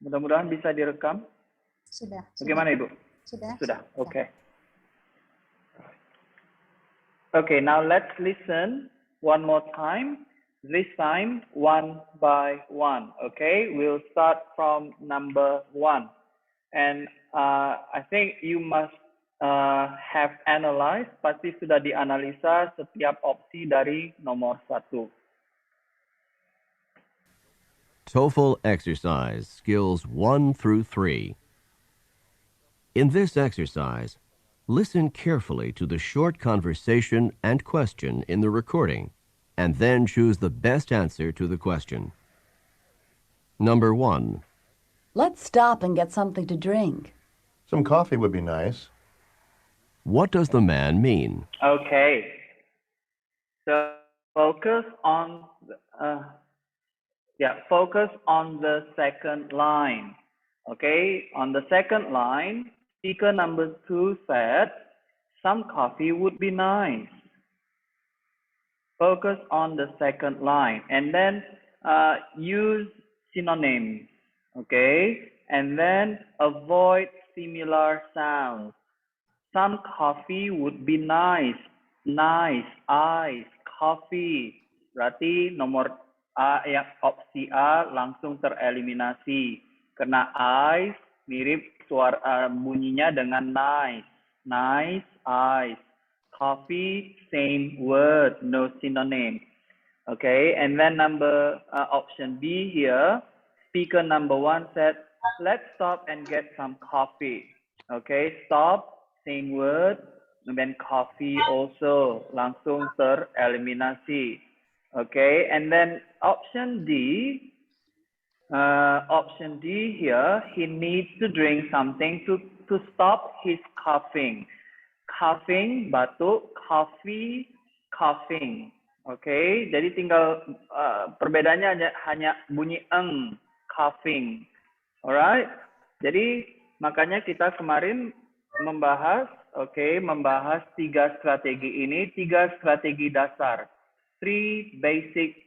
Mudah-mudahan bisa direkam. Sudah. Bagaimana Ibu? Sudah. Sudah. Okay. Okay, now let's listen one more time. This time, one by one. Okay, we'll start from number 1. And I think you must have analyzed, pasti sudah dianalisa setiap opsi dari nomor 1. TOEFL exercise, skills 1 through 3. In this exercise, listen carefully to the short conversation and question in the recording, and then choose the best answer to the question. Number 1. Let's stop and get something to drink. Some coffee would be nice. What does the man mean? Okay. So focus on focus on the second line. Okay, on the second line, speaker number 2 said, some coffee would be nice. Focus on the second line and then use synonyms. Okay, and then avoid similar sounds. Some coffee would be nice. Nice, ice, coffee. Berarti nomor A, yang opsi A langsung tereliminasi. Karena ice mirip suara bunyinya dengan nice. Nice, ice. Coffee, same word, no synonym. Okay, and then option B here. Speaker number 1 said, let's stop and get some coffee. Okay, stop, same word, and then coffee also, langsung tereliminasi. Okay, and then option D here, he needs to drink something to stop his coughing. Coughing, batuk, coffee, coughing. Okay, jadi tinggal perbedaannya hanya bunyi eng, coughing. Alright, jadi makanya kita kemarin membahas 3 strategi ini, 3 strategi dasar. 3 basic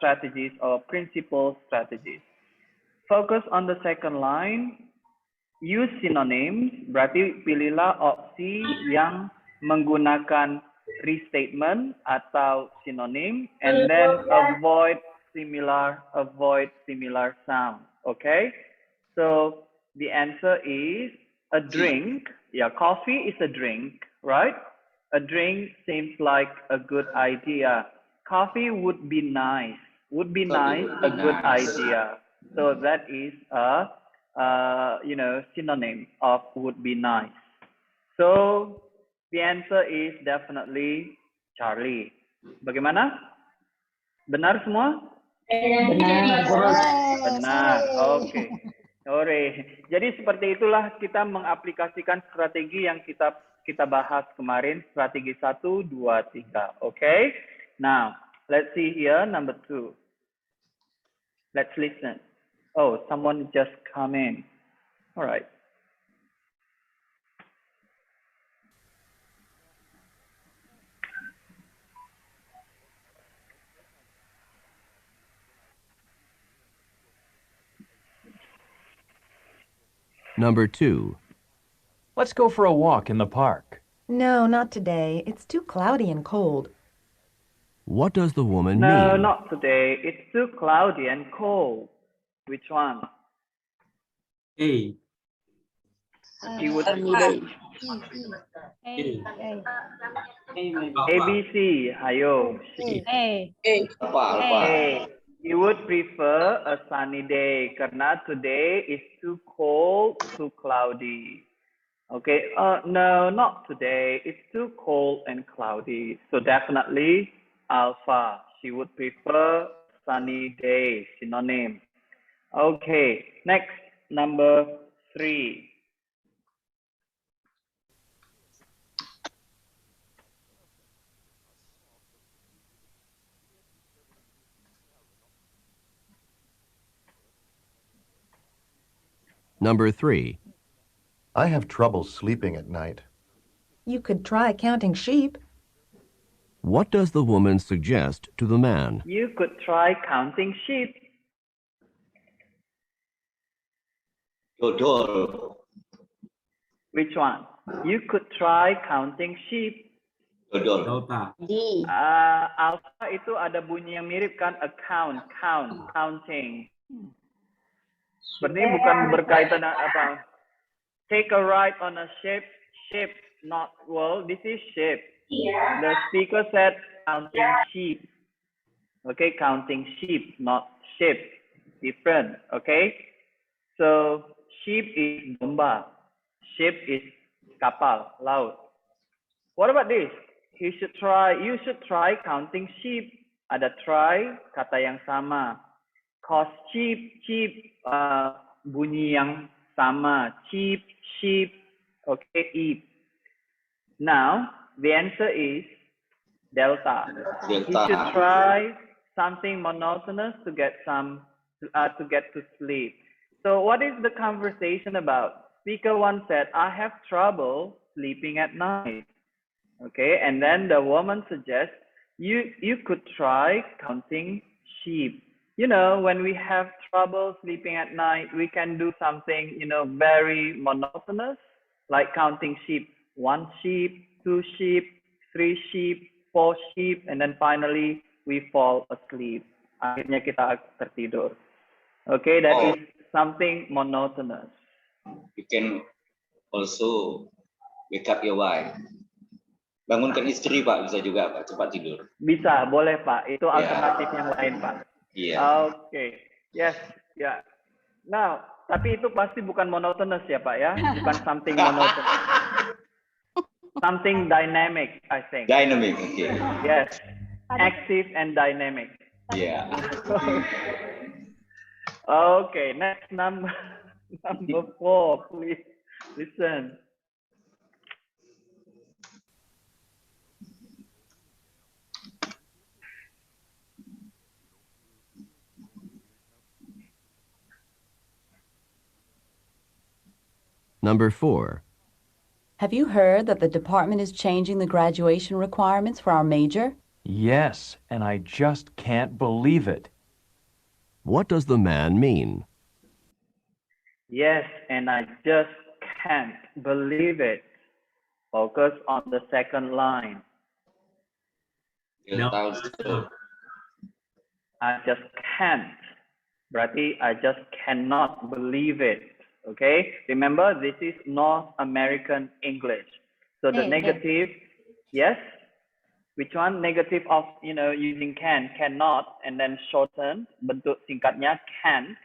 strategies or principal strategies. Focus on the second line. Use synonyms, berarti pilihlah opsi yang menggunakan restatement atau synonym, and then avoid similar sound. Okay, so the answer is a drink. Yeah, coffee is a drink, right? A drink seems like a good idea. Coffee would be nice. Would be nice, a good idea. So that is a synonym of would be nice. So the answer is definitely Charlie. Bagaimana? Benar semua? Benar. Oke. Sore. Jadi seperti itulah kita mengaplikasikan strategi yang kita bahas kemarin, strategi 1, 2, 3. Okay? Now, let's see here number 2. Let's listen. Oh, someone just come in. All right. Number 2. Let's go for a walk in the park. No, not today. It's too cloudy and cold. What does the woman mean? No, not today. It's too cloudy and cold. Which one? A. You would A. ABC. Hayo. A. A. You would prefer a sunny day karena today is too cold, too cloudy. Okay, no, not today. It's too cold and cloudy. So definitely Alpha. She would prefer sunny day, synonym. Okay, next, number 3. Number 3. I have trouble sleeping at night. You could try counting sheep. What does the woman suggest to the man? You could try counting sheep. Dodol. Which one? You could try counting sheep. Dodol. Delta. D. Alpha itu ada bunyi yang mirip kan? Account, count, counting. Sepertinya bukan berkaitan dengan apa. Take a ride on a ship. Ship, not world. This is ship. The speaker said counting sheep. Okay, counting sheep, not ship. Different. Okay. So sheep is domba. Ship is kapal, laut. What about this? You should try counting sheep. Ada try, kata yang sama. Cause sheep, bunyi yang sama. Sheep, sheep, okay, eat. Now, the answer is delta. You should try something monotonous to get to sleep. So what is the conversation about? Speaker one said, I have trouble sleeping at night. Okay, and then the woman suggests you could try counting sheep. You know, when we have trouble sleeping at night, we can do something, you know, very monotonous, like counting sheep. 1 sheep, 2 sheep, 3 sheep, 4 sheep, and then finally we fall asleep. Akhirnya kita tertidur. Okay, that is something monotonous. You can also wake up your wife. Bangunkan istri, Pak, bisa juga, Pak, cepat tidur. Bisa, boleh, Pak. Itu alternatif yang lain, Pak. Iya. Okay. Yes, ya. Yeah. Now, tapi itu pasti bukan monotonous ya, Pak ya? Bukan something monotonous. Something dynamic, I think. Dynamic, okay. Yes. Active and dynamic. Yeah. Okay, next number 4, please listen. Number 4. Have you heard that the department is changing the graduation requirements for our major? Yes, and I just can't believe it. What does the man mean? Yes, and I just can't believe it. Focus on the second line. Delta. I just can't. Berarti I just cannot believe it. Okay, remember this is North American English. So the negative, yes. Which one? Negative of, you know, using can, cannot, and then shorten, bentuk singkatnya can't.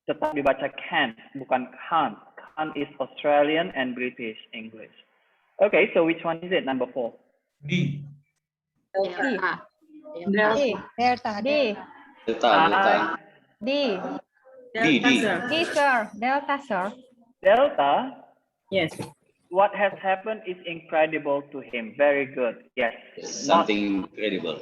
Tetap dibaca can't, bukan can't. Can't is Australian and British English. Okay, so which one is it? Number 4. D. Delta. Delta. D. D. D, sir. Delta, sir. Delta? Yes. What has happened is incredible to him. Very good. Yes. Something incredible.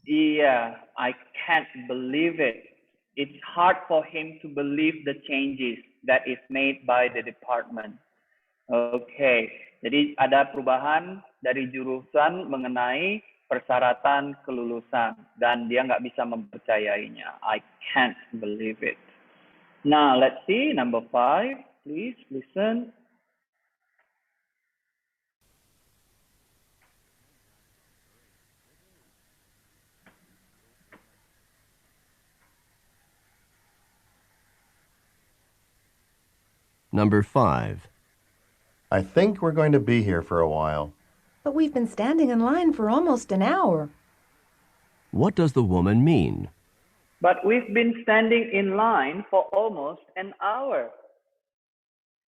Yeah, I can't believe it. It's hard for him to believe the changes that is made by the department. Okay, jadi ada perubahan dari jurusan mengenai persyaratan kelulusan dan dia nggak bisa mempercayainya. I can't believe it. Now let's see number 5. Please listen. Number 5. I think we're going to be here for a while. But we've been standing in line for almost an hour. What does the woman mean? But we've been standing in line for almost an hour.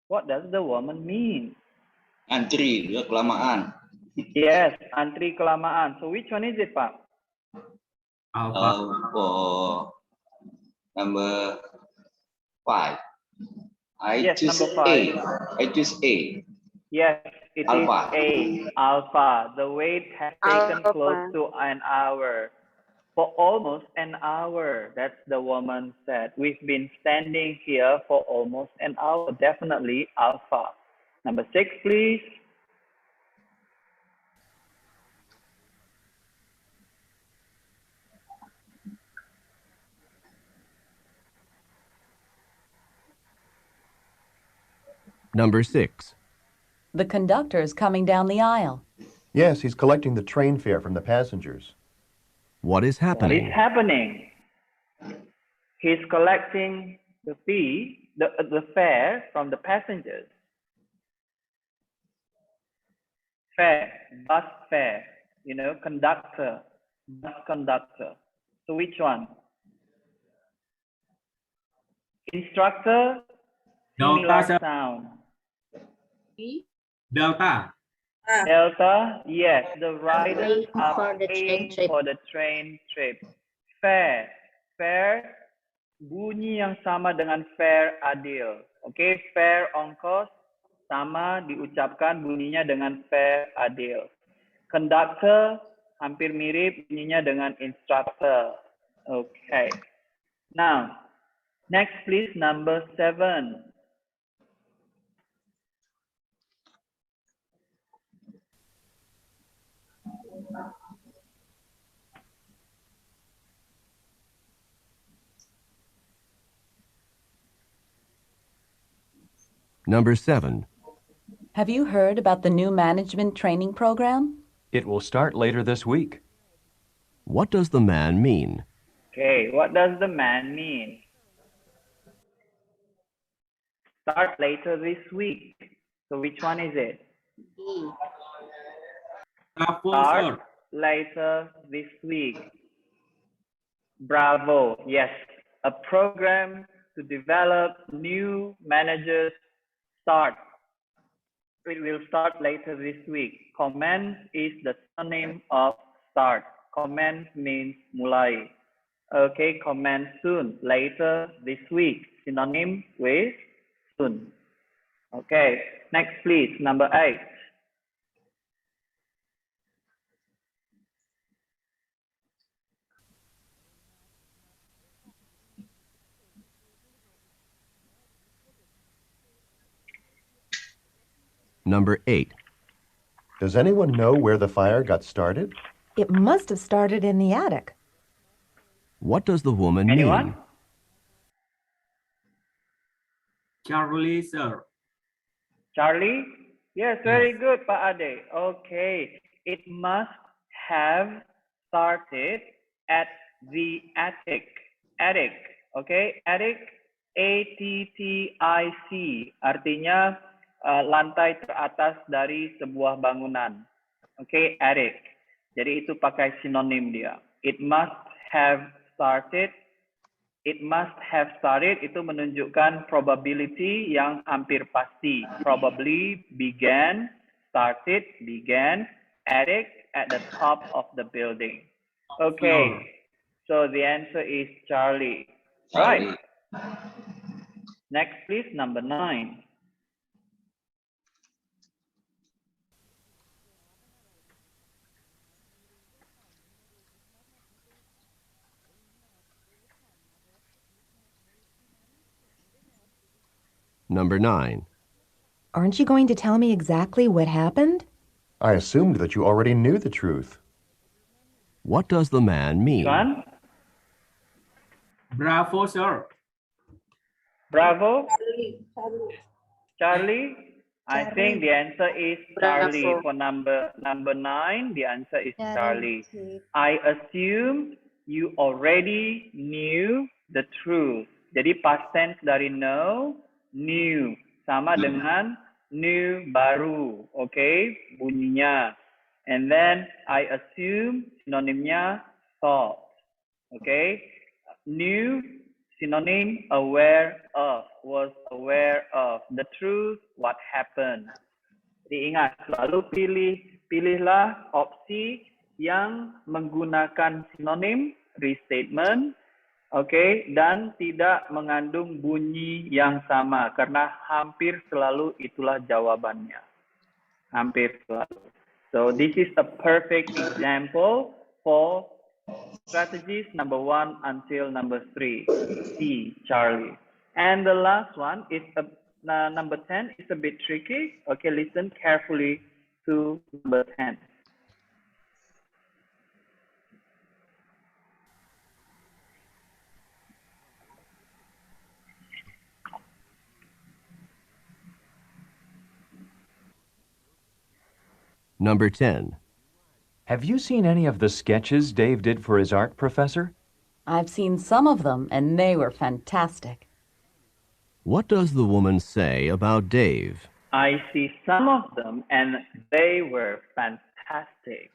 What does the woman mean? Antri, dia kelamaan. Yes, antri kelamaan. So which one is it, Pak? Alpha. For number 5. I Yes, choose number A. 5. I choose A. Yes, it Alpha. is A, alpha. The wait has taken close to an hour. For almost an hour, that's the woman said. We've been standing here for almost an hour. Definitely alpha. Number 6, please. Number 6. The conductor is coming down the aisle. Yes, he's collecting the train fare from the passengers. What is What is happening? happening? He's collecting the fee, the fare from the passengers. Fare, bus fare, conductor, bus conductor. So which one? Instructor, Delta, similar sir. sound. Delta. Delta, yes, the riders Paying are for the train paying trip. for the train trip. Fare, fare, bunyi yang sama dengan fare adil. Oke, fare ongkos sama diucapkan bunyinya dengan fare adil. Conductor hampir mirip bunyinya dengan instructor. Okay. Now, next please, number 7. Number 7. Have you heard about the new management training program? It will start later this week. What does the man mean? Okay, what does the man mean? Start later this week. So which one is it? Bravo, Start sir. later this week. Bravo. Yes, a program to develop new managers start. It will start later this week. Commence is the synonym of start. Commence means mulai. Okay, commence soon. Later this week. Synonym with soon. Okay, next please, number 8. Number 8. Does anyone know where the fire got started? It must have started in the attic. What does the woman Anyone? mean? Charlie, sir. Charlie? Yes, very good, Pak Ade. Okay, it must have started at the attic. Attic, okay? Attic, A-T-T-I-C, artinya lantai teratas dari sebuah bangunan. Okay, attic. Jadi itu pakai sinonim dia. It must have started. It must have started itu menunjukkan probability yang hampir pasti. Probably began, started, began, attic at the top of the building. Okay, so the answer is Charlie. Right. Next please, number 9. Number 9. Aren't you going to tell me exactly what happened? I assumed that you already knew the truth. What does the man mean? One. Bravo, sir. Bravo. Charlie. I think the answer is Charlie. Bravo. For number 9, the answer is Charlie. I assume you already knew the truth. Jadi past tense dari know, knew. Sama dengan knew, baru. Okay, bunyinya. And then I assume sinonimnya thought. Okay, knew synonym aware of, was aware of the truth, what happened. Jadi ingat, selalu pilihlah opsi yang menggunakan sinonim, restatement, okay, dan tidak mengandung bunyi yang sama karena hampir selalu itulah jawabannya. Hampir selalu. So this is a perfect example for strategies number 1 until number 3. C, Charlie. And the last one is number 10 is a bit tricky. Okay, listen carefully to number 10. Number 10. Have you seen any of the sketches Dave did for his art professor? I've seen some of them, and they were fantastic. What does the woman say about Dave? I see some of them and they were fantastic.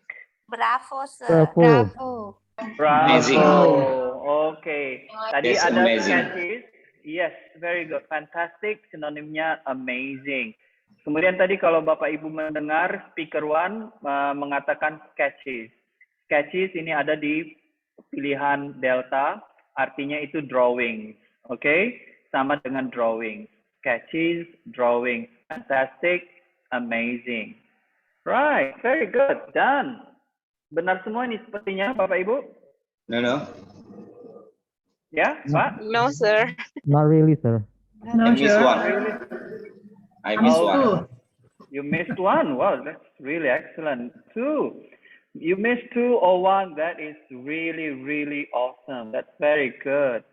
Bravo, sir. Bravo. Amazing. Bravo. Okay. Tadi That's ada amazing. sketches. Yes, very good. Fantastic, sinonimnya amazing. Kemudian tadi kalau Bapak Ibu mendengar speaker one mengatakan sketches. Sketches ini ada di pilihan delta, artinya itu drawing. Oke, sama dengan drawing. Sketches, drawing. Fantastic, amazing. Right, very good. Done. Benar semua ini sepertinya Bapak Ibu? No. Ya, Pak? No, sir. Not really, sir. I missed one. I missed one. You missed one. Wow, that's really excellent. Two. You missed two or one. That is really, really awesome. That's very good.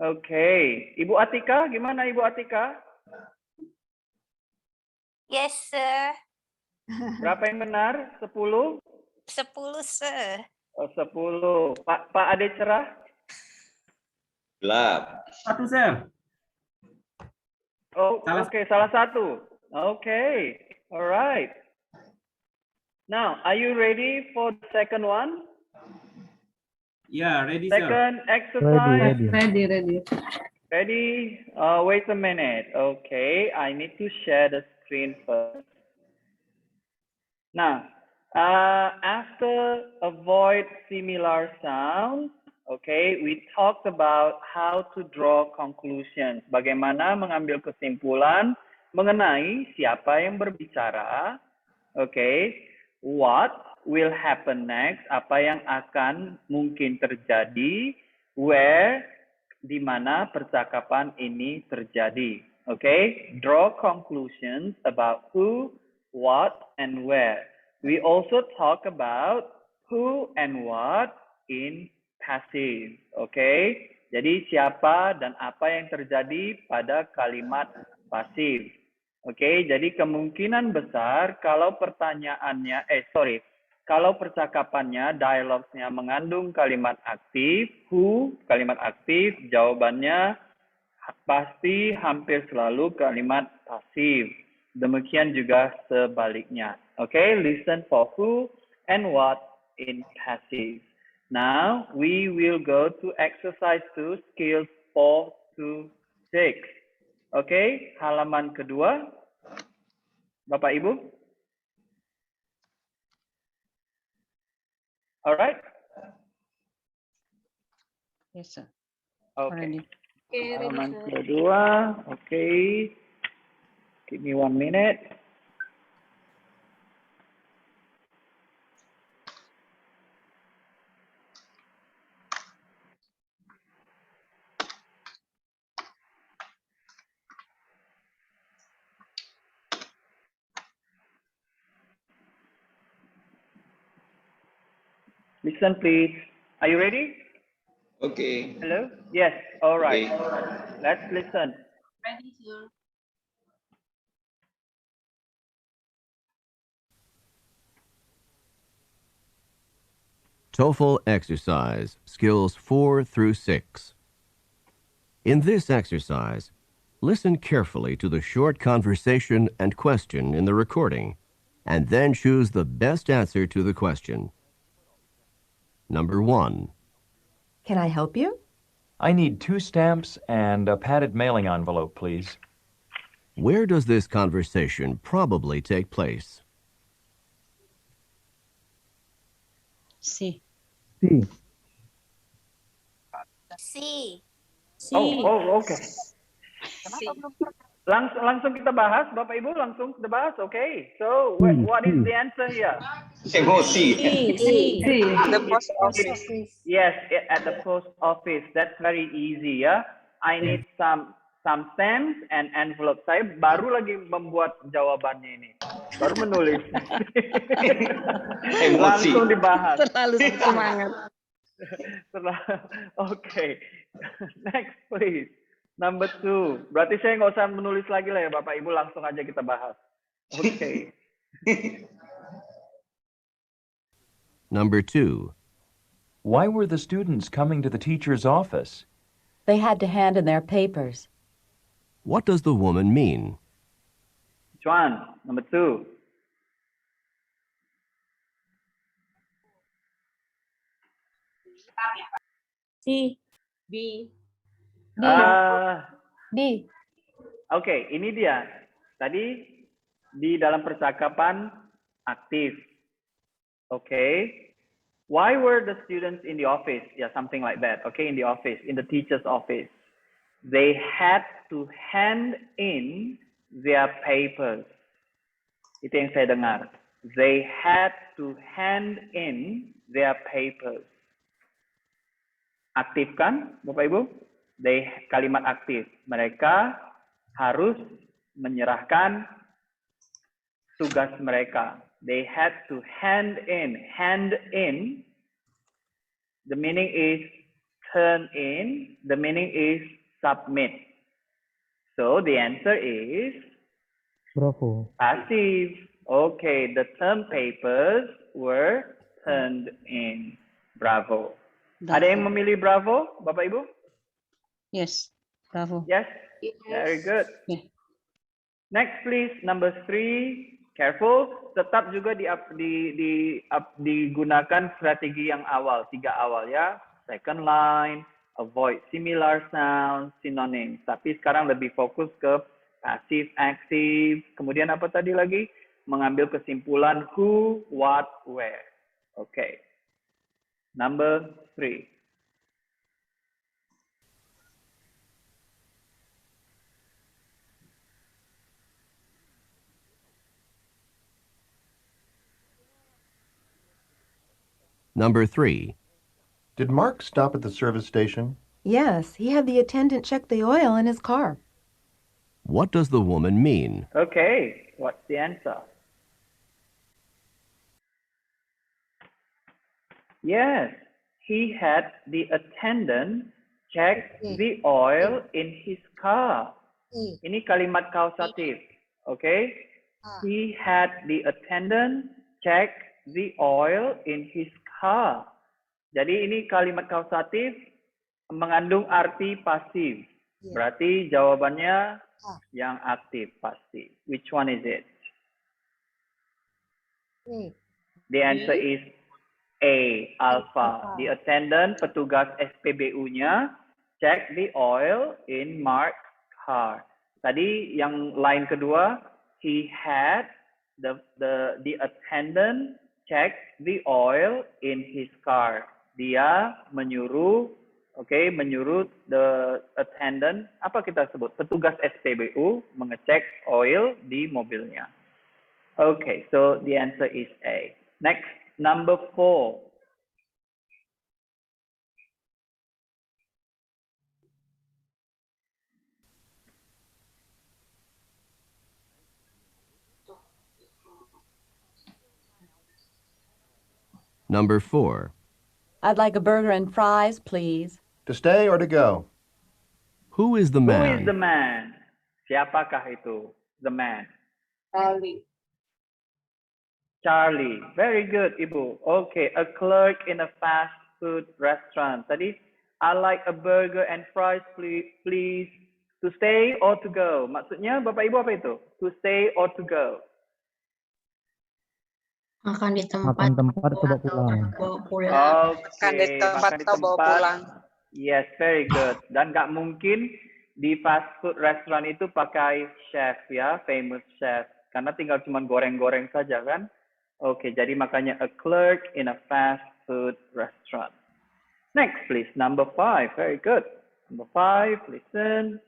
Okay. Ibu Atika, gimana Ibu Atika? Yes, sir. Berapa yang benar? 10? 10, sir. Oh, 10. Pak Ade Cerah? Gelap. 1, sir. Oh, Salah. okay. Salah satu. Okay. All right. Now, are you ready for the second one? Yeah, ready, sir. Second exercise. Ready. Ready? Wait a minute. Okay, I need to share the screen first. Now, after avoid similar sounds, okay, we talked about how to draw conclusions. Bagaimana mengambil kesimpulan mengenai siapa yang berbicara. Okay, what will happen next? Apa yang akan mungkin terjadi? Where? Di mana percakapan ini terjadi. Okay, draw conclusions about who, what, and where. We also talk about who and what in passive. Okay, jadi siapa dan apa yang terjadi pada kalimat pasif. Okay, jadi kemungkinan besar kalau pertanyaannya, kalau percakapannya, dialogsnya mengandung kalimat aktif, who, kalimat aktif, jawabannya pasti hampir selalu kalimat pasif. Demikian juga sebaliknya. Okay, listen for who and what in passive. Now, we will go to exercise 2, skills 4 to 6. Okay, halaman kedua. Bapak Ibu? Alright? Yes, sir. Okay. Okay, ready, Halaman sir. kedua. Okay. Give me 1 minute. Listen, please. Are you ready? Okay. Hello? Yes. All right. Okay. Let's listen. Ready, sir. TOEFL exercise, skills 4 through 6. In this exercise, listen carefully to the short conversation and question in the recording, and then choose the best answer to the question. Number 1. Can I help you? I need 2 stamps and a padded mailing envelope, please. Where does this conversation probably take place? C. C. Oh, okay. C. Langsung kita bahas, Bapak Ibu, langsung kita bahas. Okay. So, what is the answer here? Emosi. The post office. Yes, at the post office. That's very easy, ya. I need some stamps and envelope. Saya baru lagi membuat jawabannya ini. Baru menulis. Emosi. Langsung dibahas. Terlalu semangat. Okay. Next, please. Number 2. Berarti saya nggak usah menulis lagi lah ya, Bapak Ibu. Langsung aja kita bahas. Okay. Number 2. Why were the students coming to the teacher's office? They had to hand in their papers. What does the woman mean? Which one? Number 2. C. B. D. Oke, ini dia. Tadi di dalam percakapan aktif. Okay. Why were the students in the office? Yeah, something like that. Okay, in the office, in the teacher's office. They had to hand in their papers. Itu yang saya dengar. They had to hand in their papers. Aktif kan, Bapak Ibu? Kalimat aktif. Mereka harus menyerahkan tugas mereka. They had to hand in. Hand in, the meaning is turn in. The meaning is submit. So the answer is Bravo. passive. Okay, the term papers were turned in. Bravo. Ada yang memilih bravo, Bapak Ibu? Yes. Bravo. Yes? Very good. Yeah. Next, please, number 3. Careful, tetap juga digunakan strategi yang awal, 3 awal ya. Second line, avoid similar sounds, synonyms. Tapi sekarang lebih fokus ke passive, active. Kemudian apa tadi lagi? Mengambil kesimpulan who, what, where. Okay. Number 3. Number 3. Did Mark stop at the service station? Yes, he had the attendant check the oil in his car. What does the woman mean? Okay, what's the answer? Yes, he had the attendant check the oil in his car. Ini kalimat kausatif, okay? He had the attendant check the oil in his car. Jadi ini kalimat kausatif mengandung arti pasif. Berarti jawabannya yang aktif pasti. Which one is it? The answer is A, alpha. The attendant, petugas SPBU-nya, check the oil in Mark's car. Tadi yang line kedua, he had the attendant check the oil in his car. Dia menyuruh, menyuruh the attendant, apa kita sebut? Petugas SPBU mengecek oil di mobilnya. Okay, so the answer is A. Next, number 4. Number 4. I'd like a burger and fries, please. To stay or to go? Who is the man? Who is the man? Siapakah itu? The man. Charlie. Charlie. Very good, Ibu. Okay, a clerk in a fast food restaurant. Tadi, I like a burger and fries, please. To stay or to go? Maksudnya, Bapak Ibu apa itu? To stay or to go? Makan di tempat. Makan tempat atau bawa pulang? Bawa pulang. Makan di tempat atau bawa pulang. Yes, very good. Dan nggak mungkin di fast food restaurant itu pakai chef ya, famous chef. Karena tinggal cuma goreng-goreng saja kan. Oke, jadi makanya a clerk in a fast food restaurant. Next, please. Number 5. Very good. Number 5, listen.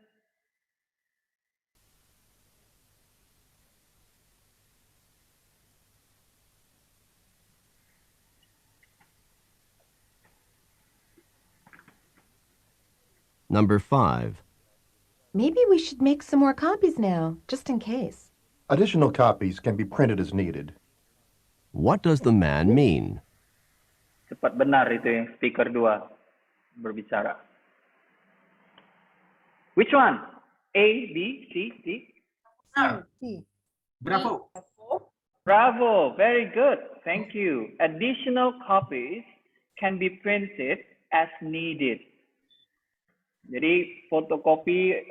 Number 5. Maybe we should make some more copies now, just in case. Additional copies can be printed as needed. What does the man mean? Cepat benar itu yang speaker 2 berbicara. Which one? A, B, C, D? Bravo. Bravo, very good. Thank you. Additional copies can be printed as needed. Jadi fotokopi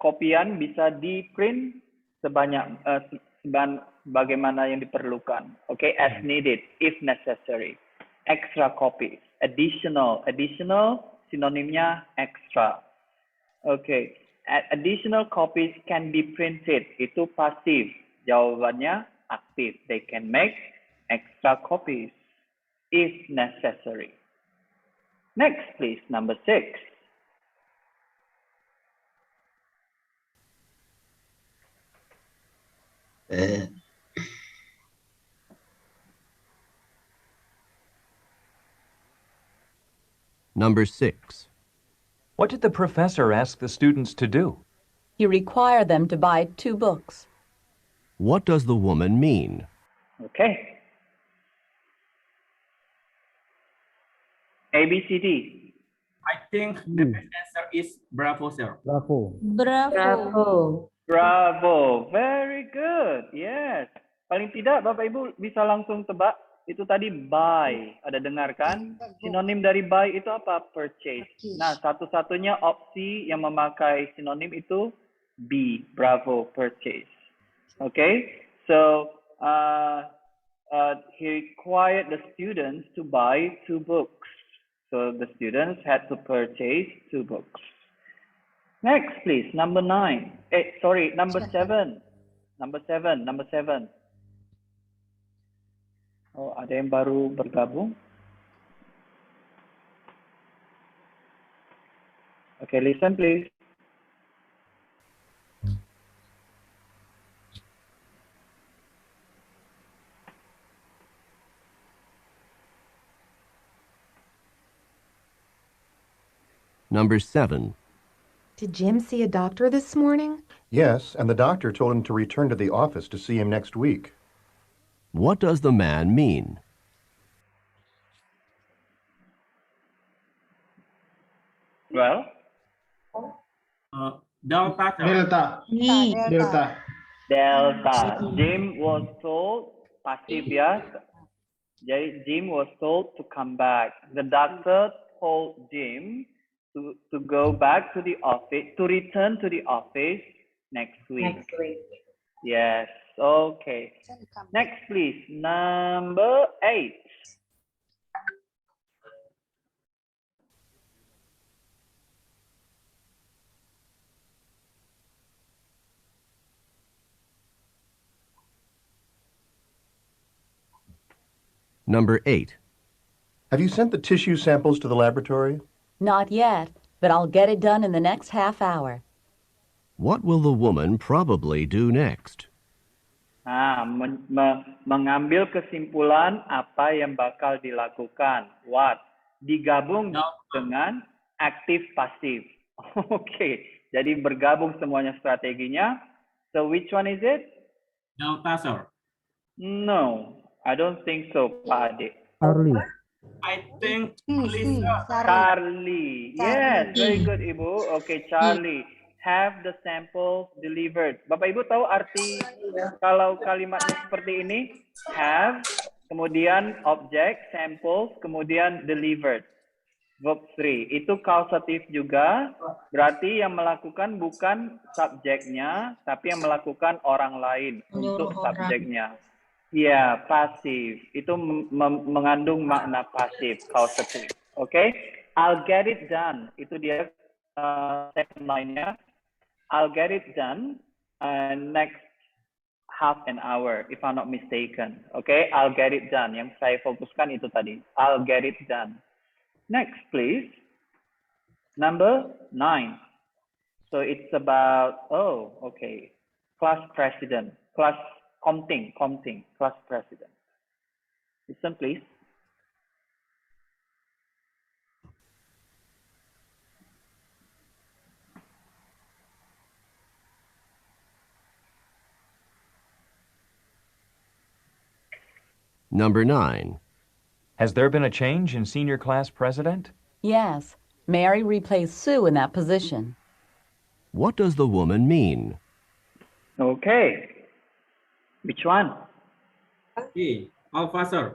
kopian bisa di print sebagaimana yang diperlukan. Okay, as needed, if necessary. Extra copies. Additional sinonimnya extra. Okay, additional copies can be printed. Itu pasif. Jawabannya aktif. They can make extra copies if necessary. Next, please, number 6. Number 6. What did the professor ask the students to do? He required them to buy 2 books. What does the woman mean? Okay. A, B, C, D. I think the best answer is bravo, sir. Bravo. Bravo. Bravo. Very good. Yes. Paling tidak Bapak Ibu bisa langsung tebak. Itu tadi buy. Ada dengar kan? Sinonim dari buy itu apa? Purchase. Nah, satu-satunya opsi yang memakai sinonim itu B. Bravo. Purchase. Okay? So, he required the students to buy 2 books. So, the students had to purchase 2 books. Next, please. Number 9. Number 7. Number 7. Oh, ada yang baru bergabung. Okay, listen, please. Number 7. Did Jim see a doctor this morning? Yes, and the doctor told him to return to the office to see him next week. What does the man mean? Well, Delta, sir. Delta. Jim was told, pasif ya. Jadi Jim was told to come back. The doctor told Jim to go back to the office, to return to the office next week. Yes, okay. Next, please. Number 8. Number 8. Have you sent the tissue samples to the laboratory? Not yet, but I'll get it done in the next half hour. What will the woman probably do next? Mengambil kesimpulan apa yang bakal dilakukan. What? Digabung dengan aktif pasif. Okay, jadi bergabung semuanya strateginya. So which one is it? Delta, sir. No, I don't think so, Pak Ade. Charlie. I think Lisa. Charlie. Yes, very good, Ibu. Okay, Charlie. Have the samples delivered. Bapak Ibu tahu arti kalau kalimatnya seperti ini? Have, kemudian object, samples, kemudian delivered. Verb 3. Itu causative juga. Berarti yang melakukan bukan subjeknya, tapi yang melakukan orang lain untuk subjeknya. Ya, pasif. Itu mengandung makna pasif, causative. Okay? I'll get it done. Itu dia second line-nya. I'll get it done next half an hour, if I'm not mistaken. Okay? I'll get it done. Yang saya fokuskan itu tadi. I'll get it done. Next, please. Number 9. So it's about, okay. Class president. Class Comting, class president. Listen, please. Number 9. Has there been a change in senior class president? Yes, Mary replaced Sue in that position. What does the woman mean? Okay. Which one? E. Alpha, sir.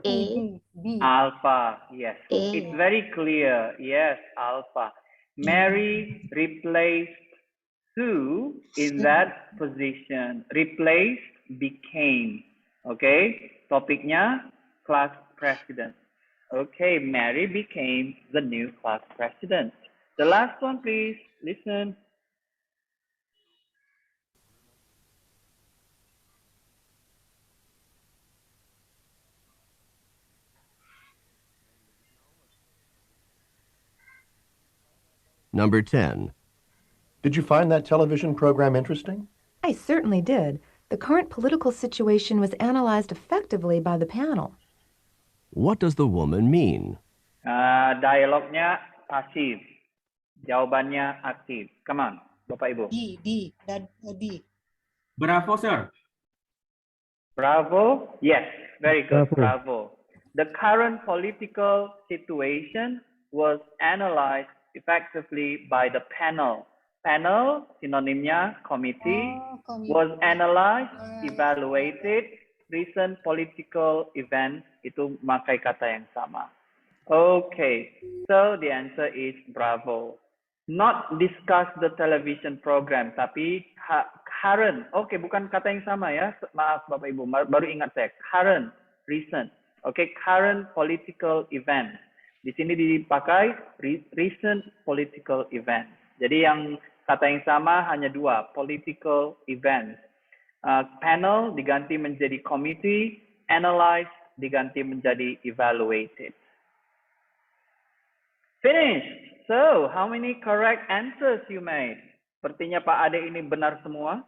Alpha, yes. A. It's very clear. Yes, alpha. Mary replaced Sue in that position. Replaced, became. Okay, topiknya class president. Okay, Mary became the new class president. The last one, please. Listen. Number 10. Did you find that television program interesting? I certainly did. The current political situation was analyzed effectively by the panel. What does the woman mean? Dialognya pasif. Jawabannya aktif. Come on, Bapak Ibu. D. Bravo, sir. Bravo. Yes, very good. Bravo. Bravo. The current political situation was analyzed effectively by the panel. Panel, synonymnya committee, was analyzed, evaluated, recent political events, itu makai kata yang sama. Okay, so the answer is bravo. Not discuss the television program, tapi current. Okay, bukan kata yang sama ya. Maaf Bapak Ibu, baru ingat saya. Current, recent. Okay, current political event. Di sini dipakai recent political event. Jadi yang kata yang sama hanya dua, political event. Panel diganti menjadi committee, analyze diganti menjadi evaluated. Finished. So, how many correct answers you made? Sepertinya Pak Ade ini benar semua.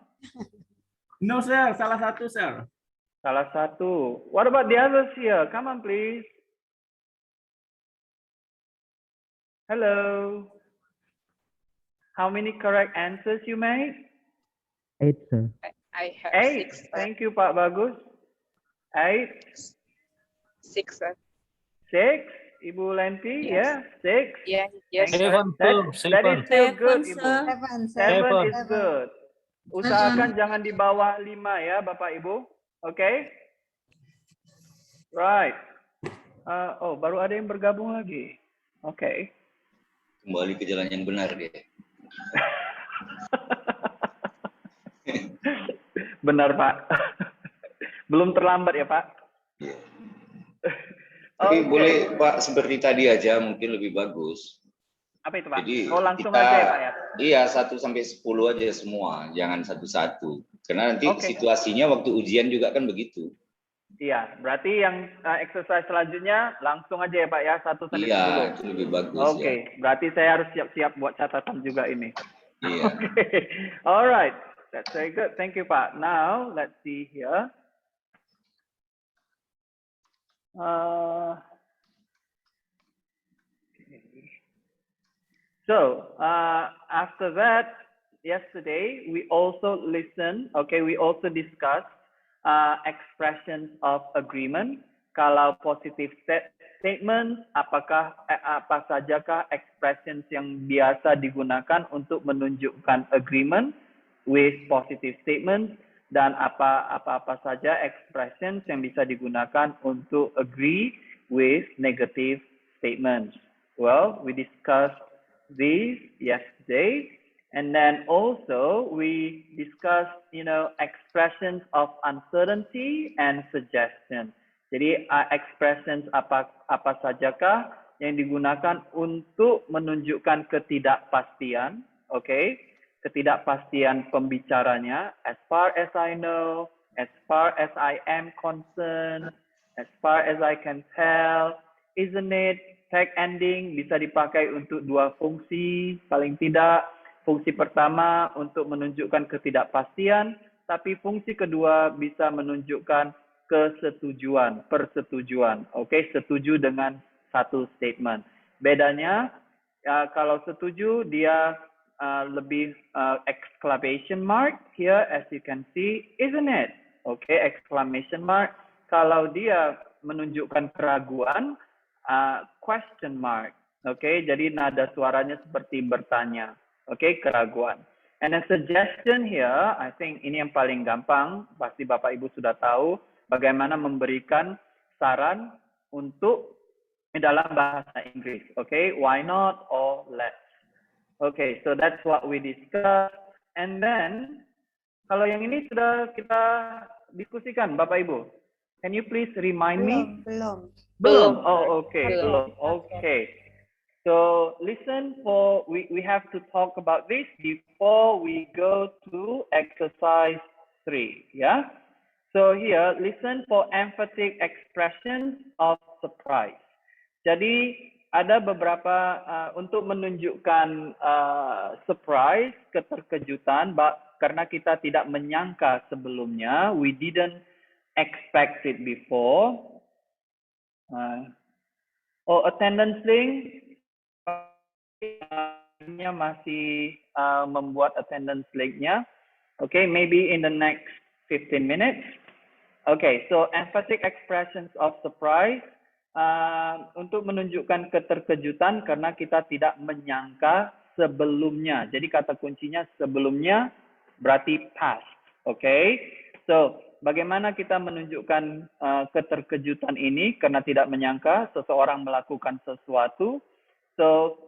No, sir. Salah satu, sir. Salah satu. What about the others here? Come on, please. Hello. How many correct answers you made? 8, sir. I have 8. 6. Thank you, Pak Bagus. 8. 6, sir. 6. Ibu Lenti, Yes. yeah, 6. Yeah, yes, Thank you. sir. That is still good, Ibu. 7 7. is good. Usahakan jangan di bawah 5 ya, Bapak Ibu. Okay? Right. Oh, baru ada yang bergabung lagi. Okay. Kembali ke jalan yang benar dia. Benar, Pak. Belum terlambat ya, Pak? Iya. Tapi Okay. boleh Pak seperti tadi aja mungkin lebih bagus. Apa itu, Pak? Jadi Langsung kita, aja ya, Pak ya? Iya 1 sampai 10 aja semua, jangan satu-satu. Karena nanti Okay. situasinya waktu ujian juga kan begitu. Iya, berarti yang exercise selanjutnya langsung aja ya, Pak ya, 1 sampai 10. Iya, itu lebih bagus. Oke, berarti saya harus siap-siap buat catatan juga ini. Iya. Okay. All right. That's very good. Thank you, Pak. Now, let's see here. So, after that, yesterday, we also listened, okay, we also discussed expressions of agreement. Kalau positive statement, apa sajakah expressions yang biasa digunakan untuk menunjukkan agreement with positive statements, dan apa saja expressions yang bisa digunakan untuk agree with negative statements. Well, we discussed these yesterday, and then also we discussed, expressions of uncertainty and suggestion. Jadi expressions apa sajakah yang digunakan untuk menunjukkan ketidakpastian, okay? Ketidakpastian pembicaranya, as far as I know, as far as I am concerned, as far as I can tell, isn't it? Tag ending bisa dipakai untuk dua fungsi, paling tidak. Fungsi pertama untuk menunjukkan ketidakpastian, tapi fungsi kedua bisa menunjukkan kesetujuan, persetujuan. Oke, setuju dengan satu statement. Bedanya, kalau setuju dia lebih exclamation mark here, as you can see, isn't it? Oke, exclamation mark. Kalau dia menunjukkan keraguan, question mark. Oke, jadi nada suaranya seperti bertanya. Oke, keraguan. And a suggestion here, I think ini yang paling gampang, pasti Bapak Ibu sudah tahu. bagaimana memberikan saran untuk dalam bahasa Inggris. Okay, why not or let's. Okay, so that's what we discuss. And then, kalau yang ini sudah kita diskusikan, Bapak Ibu. Can you please remind me? Belum. Oh, okay. Belum. Okay. So listen for, we have to talk about this before we go to exercise 3. Yeah. So here, listen for emphatic expressions of surprise. Jadi ada beberapa untuk menunjukkan surprise, keterkejutan, karena kita tidak menyangka sebelumnya, we didn't expect it before. Attendance link, masih membuat attendance link-nya. Okay, maybe in the next 15 minutes. Okay, so emphatic expressions of surprise. Untuk menunjukkan keterkejutan karena kita tidak menyangka sebelumnya. Jadi kata kuncinya sebelumnya berarti past. Okay? So, bagaimana kita menunjukkan keterkejutan ini karena tidak menyangka seseorang melakukan sesuatu. So,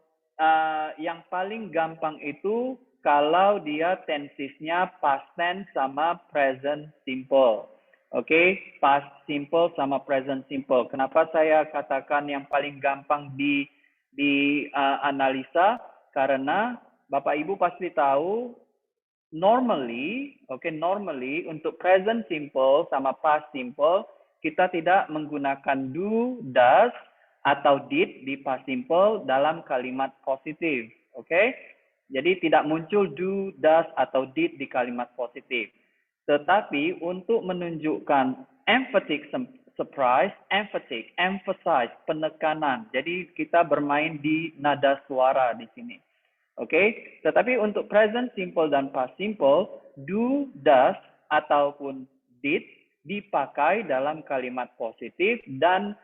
yang paling gampang itu kalau dia tensesnya past tense sama present simple. Okay, past simple sama present simple. Kenapa saya katakan yang paling gampang di analisa? Karena Bapak Ibu pasti tahu normally untuk present simple sama past simple kita tidak menggunakan do, does atau did di past simple dalam kalimat positif. Okay? Jadi tidak muncul do, does atau did di kalimat positif. Tetapi untuk menunjukkan emphatic surprise, emphasize, penekanan. Jadi kita bermain di nada suara di sini. Oke, tetapi untuk present simple dan past simple, do, does, ataupun did dipakai dalam kalimat positif dan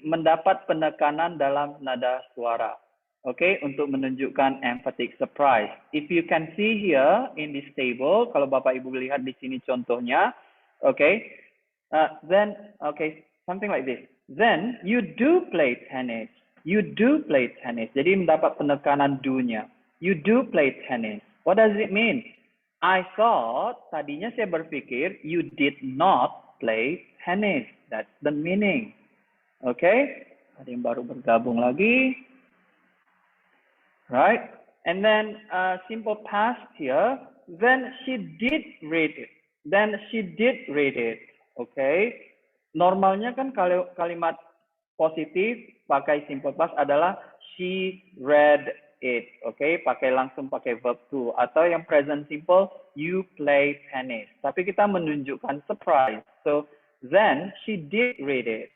mendapat penekanan dalam nada suara. Okay, untuk menunjukkan emphatic surprise. If you can see here in this table, kalau Bapak Ibu lihat di sini contohnya, okay, then something like this. Then you do play tennis. You do play tennis. Jadi mendapat penekanan do-nya. You do play tennis. What does it mean? I thought, tadinya saya berpikir you did not play tennis. That's the meaning. Okay, ada yang baru bergabung lagi. Right, and then simple past here. Then she did read it. Then she did read it. Okay. Normalnya kan kalau kalimat positif pakai simple past adalah she read it. Okay, langsung pakai verb to. Atau yang present simple you play tennis. Tapi kita menunjukkan surprise. So then she did read it.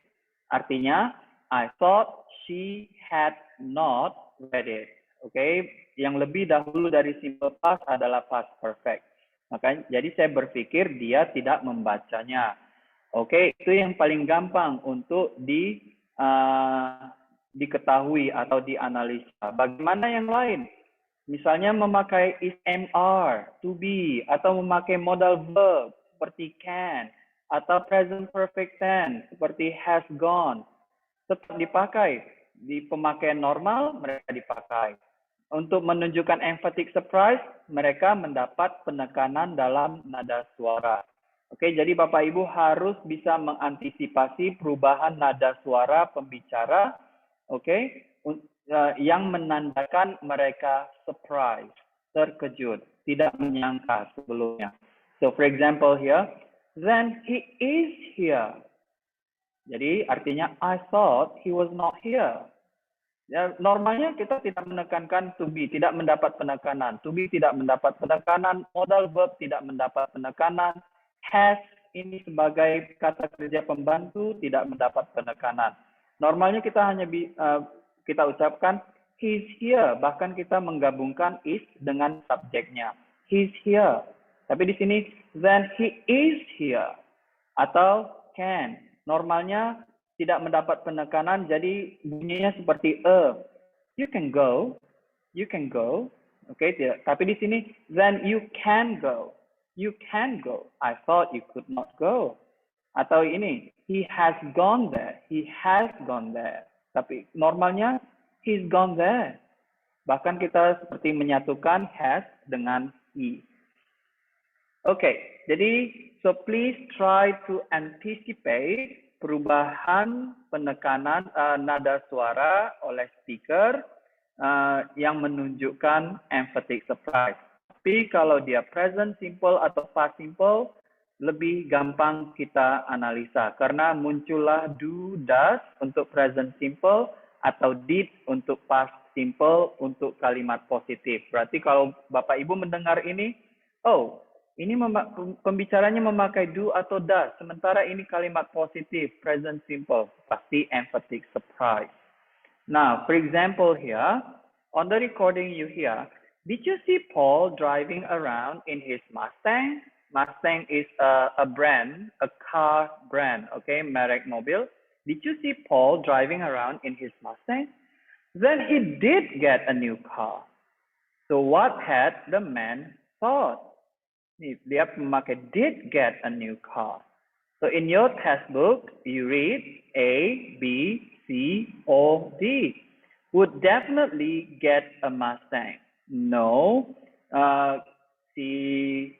Artinya I thought she had not read it. Okay, yang lebih dahulu dari simple past adalah past perfect. Makanya, jadi saya berpikir dia tidak membacanya. Okay, itu yang paling gampang untuk diketahui atau dianalisa. Bagaimana yang lain? Misalnya memakai is MR, to be, atau memakai modal verb seperti can, atau present perfect tense seperti has gone. Tetap dipakai. Di pemakaian normal mereka dipakai. Untuk menunjukkan emphatic surprise, mereka mendapat penekanan dalam nada suara. Oke, jadi Bapak Ibu harus bisa mengantisipasi perubahan nada suara pembicara, oke, yang menandakan mereka surprise, terkejut, tidak menyangka sebelumnya. So, for example here, then he is here. Jadi artinya I thought he was not here. Ya, normalnya kita tidak menekankan to be, tidak mendapat penekanan. To be tidak mendapat penekanan, modal verb tidak mendapat penekanan, has ini sebagai kata kerja pembantu tidak mendapat penekanan. Normalnya kita hanya kita ucapkan he's here, bahkan kita menggabungkan is dengan subjeknya. He's here. Tapi di sini then he is here atau can. Normalnya tidak mendapat penekanan, jadi bunyinya seperti you can go, okay, tidak. Tapi di sini then you can go, I thought you could not go, Atau ini, he has gone there. He has gone there. Tapi normalnya, he's gone there. Bahkan kita seperti menyatukan has dengan he. Okay, jadi so please try to anticipate perubahan penekanan nada suara oleh speaker yang menunjukkan emphatic surprise. Tapi kalau dia present simple atau past simple, lebih gampang kita analisa karena muncullah do, does untuk present simple atau did untuk past simple untuk kalimat positif. Berarti kalau Bapak Ibu mendengar ini, oh, ini pembicaranya memakai do atau does, sementara ini kalimat positif, present simple, pasti emphatic surprise. Now, for example here, on the recording you hear, did you see Paul driving around in his Mustang? Mustang is a brand, a car brand, okay, merek mobil. Did you see Paul driving around in his Mustang? Then he did get a new car. So what had the man thought? Dia memakai did get a new car. So in your textbook, you read A, B, C, or D. Would definitely get a Mustang. No, si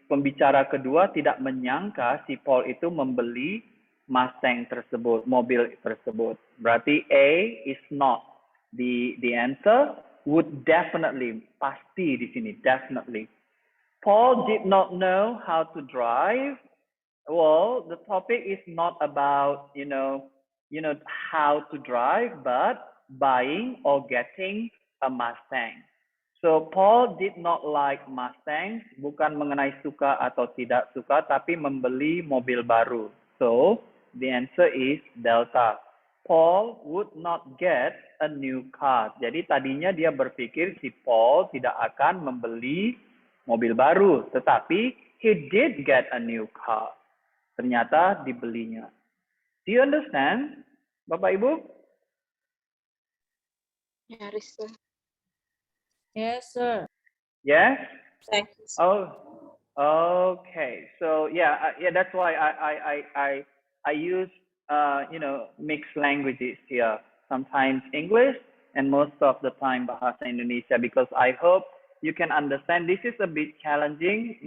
pembicara kedua tidak menyangka si Paul itu membeli Mustang tersebut, mobil tersebut. Berarti A is not the answer. Would definitely, pasti di sini, definitely. Paul did not know how to drive. Well, the topic is not about, how to drive, but buying or getting a Mustang. So Paul did not like Mustangs, bukan mengenai suka atau tidak suka, tapi membeli mobil baru. So the answer is delta. Paul would not get a new car. Jadi tadinya dia berpikir si Paul tidak akan membeli mobil baru, tetapi he did get a new car. Ternyata dibelinya. Do you understand, Bapak Ibu? Yes, sir. Yes, sir. Yes? Thank you, sir. Oh, okay. So yeah, that's why I use mixed languages here. Sometimes English and most of the time Bahasa Indonesia, because I hope you can understand. This is a bit challenging.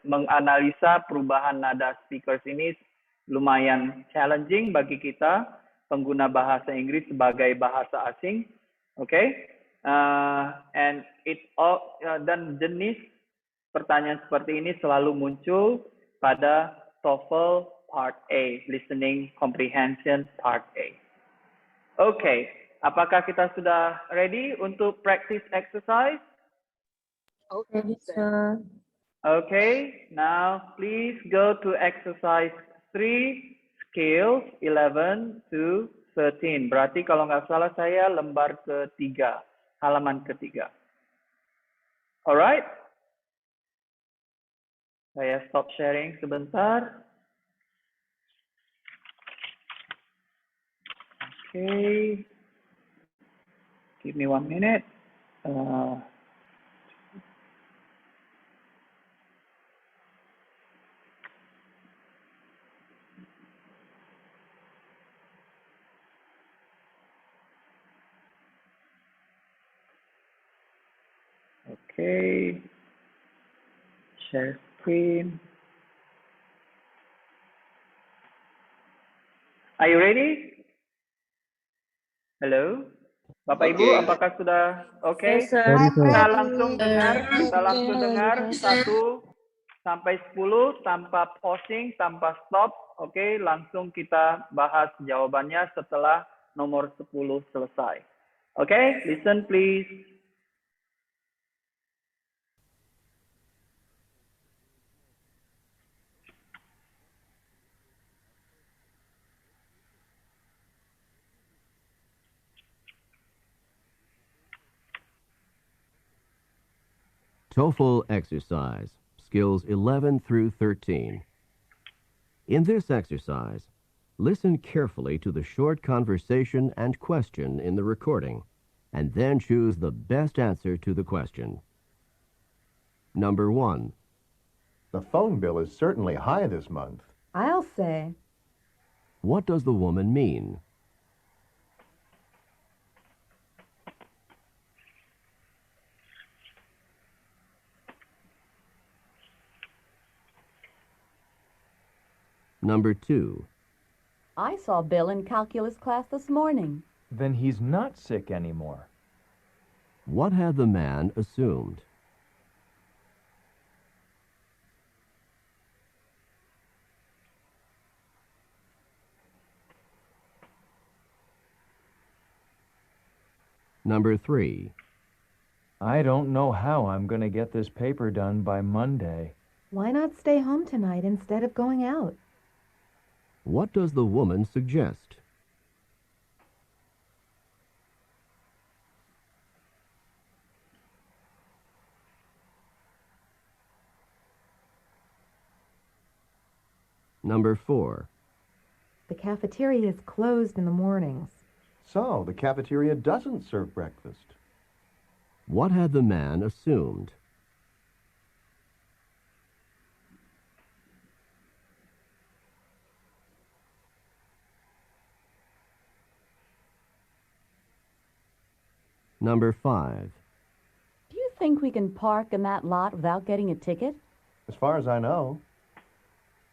Menganalisa perubahan nada speakers ini lumayan challenging bagi kita pengguna bahasa Inggris sebagai bahasa asing. Okay? And dan jenis pertanyaan seperti ini selalu muncul pada TOEFL Part A, Listening Comprehension Part A. Okay, apakah kita sudah ready untuk practice exercise? Okay, sir. Okay, now please go to exercise 3, scales 11 to 13. Berarti kalau nggak salah saya lembar ketiga. Halaman ketiga. Alright. Saya stop sharing sebentar. Okay. Give me 1 minute. Okay, share screen. Are you ready? Hello, Bapak Ibu, apakah sudah okay? Yes, sir. Kita langsung dengar 1 sampai 10 tanpa pausing, tanpa stop. Oke, langsung kita bahas jawabannya setelah nomor 10 selesai. Oke, listen please. TOEFL exercise, skills 11 through 13. In this exercise, listen carefully to the short conversation and question in the recording, and then choose the best answer to the question. Number 1. The phone bill is certainly high this month. I'll say. What does the woman mean? Number 2. I saw Bill in calculus class this morning. Then he's not sick anymore. What had the man assumed? Number 3. I don't know how I'm going to get this paper done by Monday. Why not stay home tonight instead of going out? What does the woman suggest? Number 4. The cafeteria is closed in the mornings. So, the cafeteria doesn't serve breakfast. What had the man assumed? Number 5. Do you think we can park in that lot without getting a ticket? As far as I know.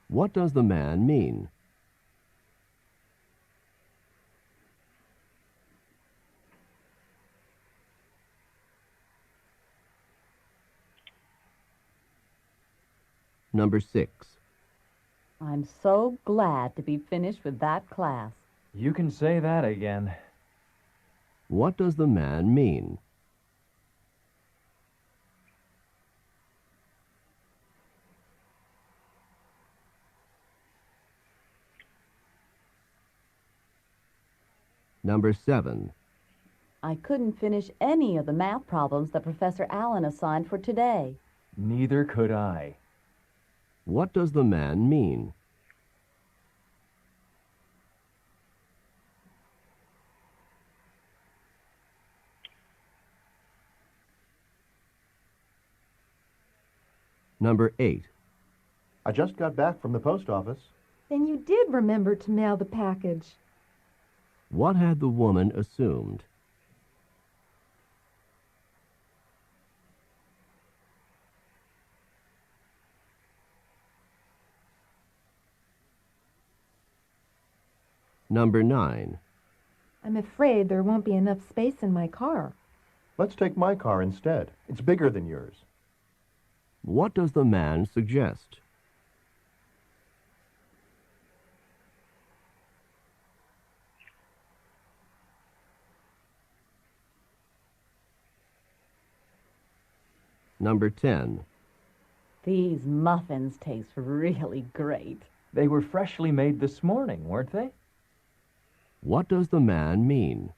What does the man mean? Number 6. I'm so glad to be finished with that class. You can say that again. What does the man mean? Number 7. I couldn't finish any of the math problems that Professor Allen assigned for today. Neither could I. What does the man mean? Number 8. I just got back from the post office. Then you did remember to mail the package. What had the woman assumed? Number 9. I'm afraid there won't be enough space in my car. Let's take my car instead. It's bigger than yours. What does the man suggest? Number 10. These muffins taste really great. They were freshly made this morning, weren't they? What does the man mean?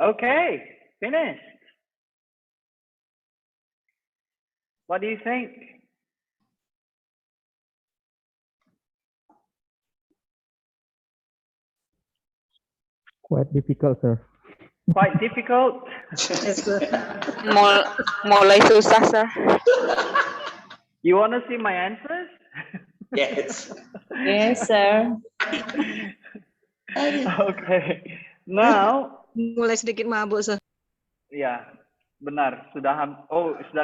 Okay, finished. What do you think? Quite difficult, sir. Quite difficult? Yes, sir. Mulai susah, sir. You want to see my answers? Yes. Yes, sir. Okay. Now, Mulai sedikit mabuk, sir. ya, benar. Sudah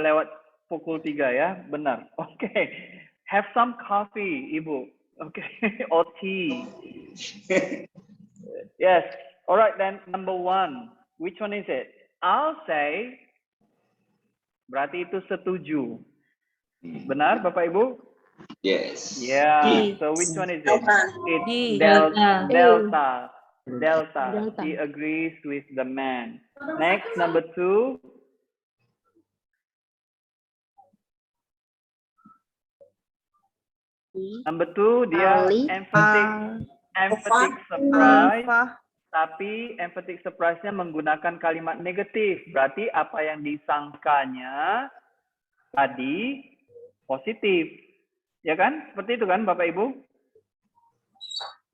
lewat pukul 3 ya, benar. Okay. Have some coffee, Ibu. Okay. Or tea. Yes. All right then. Number 1. Which one is it? I'll say. Berarti itu setuju. Benar, Bapak Ibu? Yes. Yeah. So which one is it? It's D. Delta. Delta. Delta. She agrees with the man. Next, number 2. Number 2, dia emphatic surprise. Tapi emphatic surprise-nya menggunakan kalimat negatif. Berarti apa yang disangkanya tadi positif. Ya kan? Seperti itu kan Bapak Ibu?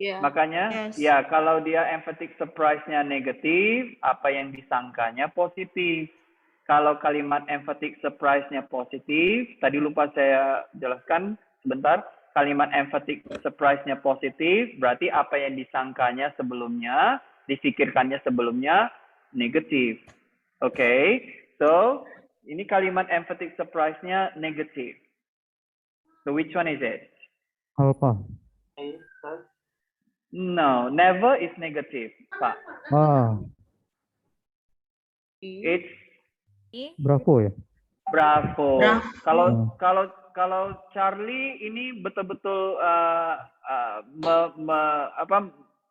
Makanya, ya kalau dia emphatic surprise-nya negatif, apa yang disangkanya positif. Kalau kalimat emphatic surprise-nya positif, tadi lupa saya jelaskan sebentar. Kalimat emphatic surprise-nya positif, berarti apa yang disangkanya sebelumnya, difikirkannya sebelumnya negatif. Okay, so ini kalimat emphatic surprise-nya negatif. So which one is it? Alpha. No, never is negative, Pak. It's Bravo ya? Bravo. Kalau Charlie ini betul-betul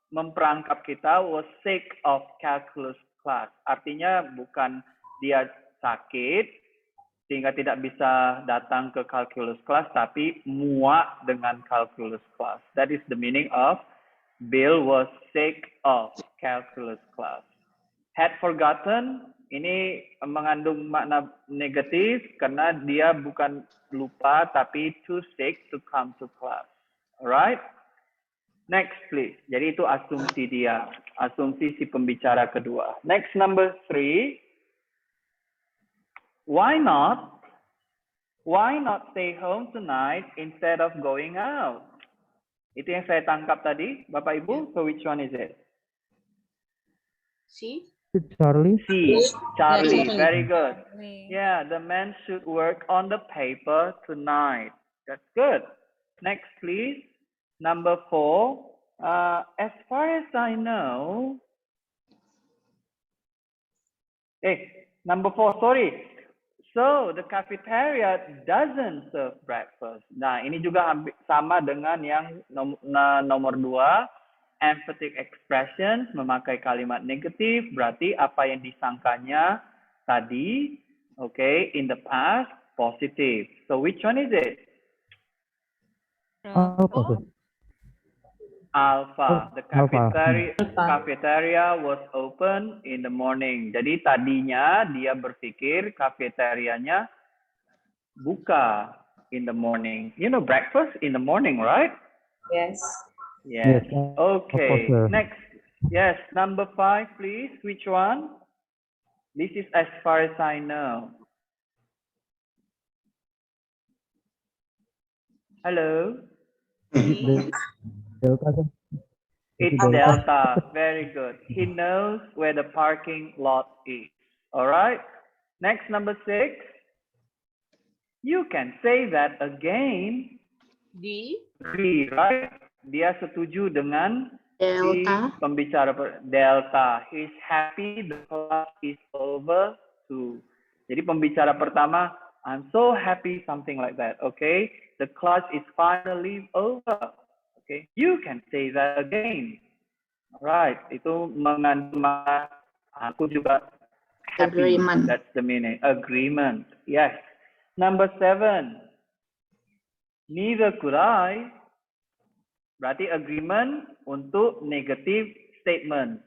memperangkap kita was sick of calculus class. Artinya bukan dia sakit sehingga tidak bisa datang ke calculus class, tapi muak dengan calculus class. That is the meaning of Bill was sick of calculus class. Had forgotten, ini mengandung makna negatif karena dia bukan lupa tapi too sick to come to class. Alright? Next please. Jadi itu asumsi dia. Asumsi si pembicara kedua. Next number 3. Why not? Why not stay home tonight instead of going out? Itu yang saya tangkap tadi, Bapak Ibu. So which one is it? C. Charlie. C. Charlie. Very good. Yeah, the man should work on the paper tonight. That's good. Next, please. Number 4. As far as I know. Number 4. Sorry. So the cafeteria doesn't serve breakfast. Nah, ini juga sama dengan yang nomor 2. Emphatic expressions memakai kalimat negatif, berarti apa yang disangkanya tadi, okay, in the past, positive. So which one is it? Alpha. The cafeteria was open in the morning. Jadi tadinya dia berpikir kafeterianya buka in the morning. You know breakfast in the morning, right? Yes. Yes. Okay. Next. Yes. Number 5, please. Which one? This is as far as I know. Hello. Delta. It's Delta. Very good. He knows where the parking lot is. All right. Next, number 6. You can say that again. D. Right? Dia setuju dengan Delta. si pembicara Delta. He's happy the class is over too. Jadi pembicara pertama, I'm so happy, something like that. Okay, the class is finally over. Okay, you can say that again. Right, itu mengandung aku juga happy. Agreement. That's the meaning. Agreement. Yes. Number 7. Neither could I. Berarti agreement untuk negative statement.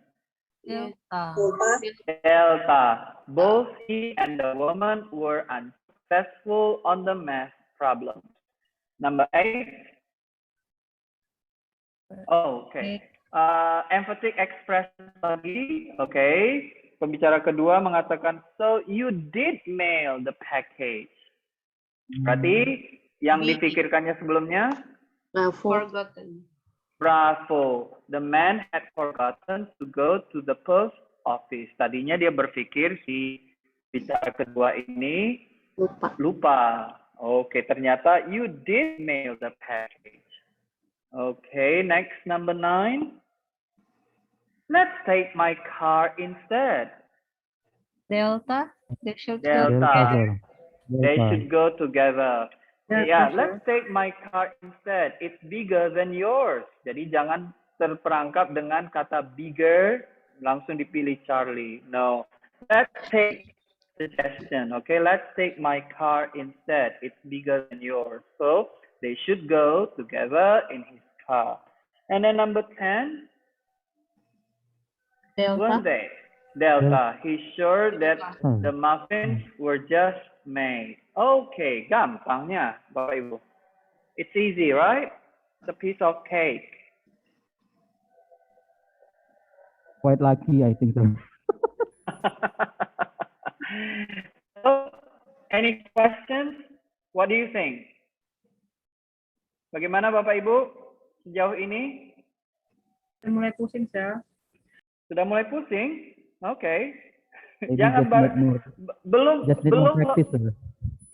Delta. Both he and the woman were unsuccessful on the math problem. Number 8. Oh, okay. Emphatic expression lagi. Okay. Pembicara kedua mengatakan, so you did mail the package. Berarti yang dipikirkannya sebelumnya? Forgotten. Bravo. The man had forgotten to go to the post office. Tadinya dia berpikir si bicara kedua ini lupa. Oke, ternyata you did mail the package. Okay, next number 9. Let's take my car instead. Delta. They should Delta. They should go together. Yeah, let's take my car instead. It's bigger than yours. Jadi jangan terperangkap dengan kata bigger, langsung dipilih Charlie. No. Let's take suggestion. Okay, let's take my car instead. It's bigger than yours. So they should go together in his car. And then number 10. Delta. Delta. He's sure that the muffins were just made. Okay, gampangnya, Bapak Ibu. It's easy, right? It's a piece of cake. quite lucky, I think so. So, any questions? What do you think? Bagaimana Bapak Ibu sejauh ini? Mulai pusing, Sir. Sudah mulai pusing? Oke. Maybe Jangan just need more, belum just need more practice, sir.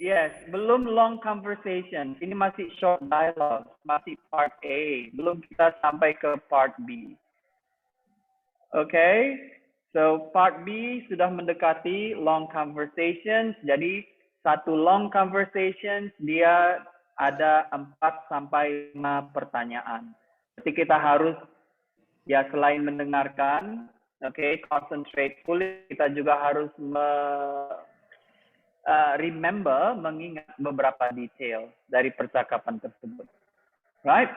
Yes, belum long conversation. Ini masih short dialogue, masih part A. Belum kita sampai ke part B. Okay, so part B sudah mendekati long conversations. Jadi satu long conversations dia ada 4 sampai 5 pertanyaan. Jadi kita harus ya selain mendengarkan, concentrate fully, kita juga harus mengingat beberapa detail dari percakapan tersebut. Right?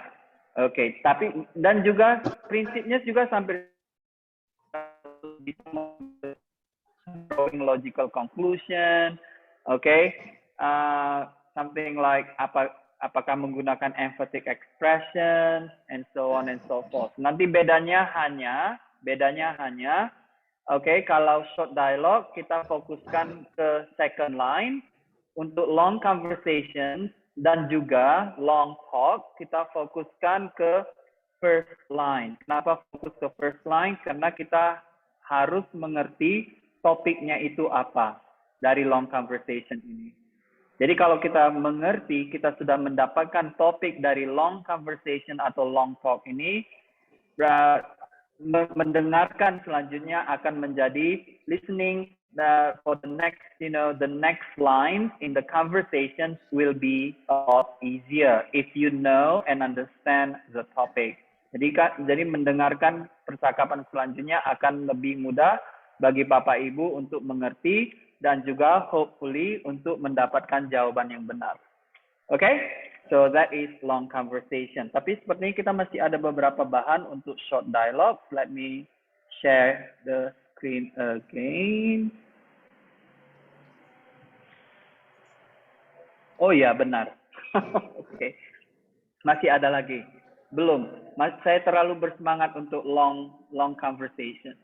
Okay, tapi dan juga prinsipnya juga sampai drawing logical conclusion, something like apakah menggunakan emphatic expression and so on and so forth. Nanti bedanya hanya, kalau short dialogue kita fokuskan ke second line, untuk long conversation dan juga long talk kita fokuskan ke first line. Kenapa fokus ke first line? Karena kita harus mengerti topiknya itu apa dari long conversation ini. Jadi kalau kita mengerti, kita sudah mendapatkan topik dari long conversation atau long talk ini, mendengarkan selanjutnya akan menjadi listening for the next, the next line in the conversation will be a lot easier if you know and understand the topic. Jadi mendengarkan percakapan selanjutnya akan lebih mudah bagi Bapak Ibu untuk mengerti dan juga hopefully untuk mendapatkan jawaban yang benar. So that is long conversation. Tapi sepertinya kita masih ada beberapa bahan untuk short dialogue. Let me share the screen again. Oh ya, benar. Masih ada lagi. Belum. Saya terlalu bersemangat untuk long conversation.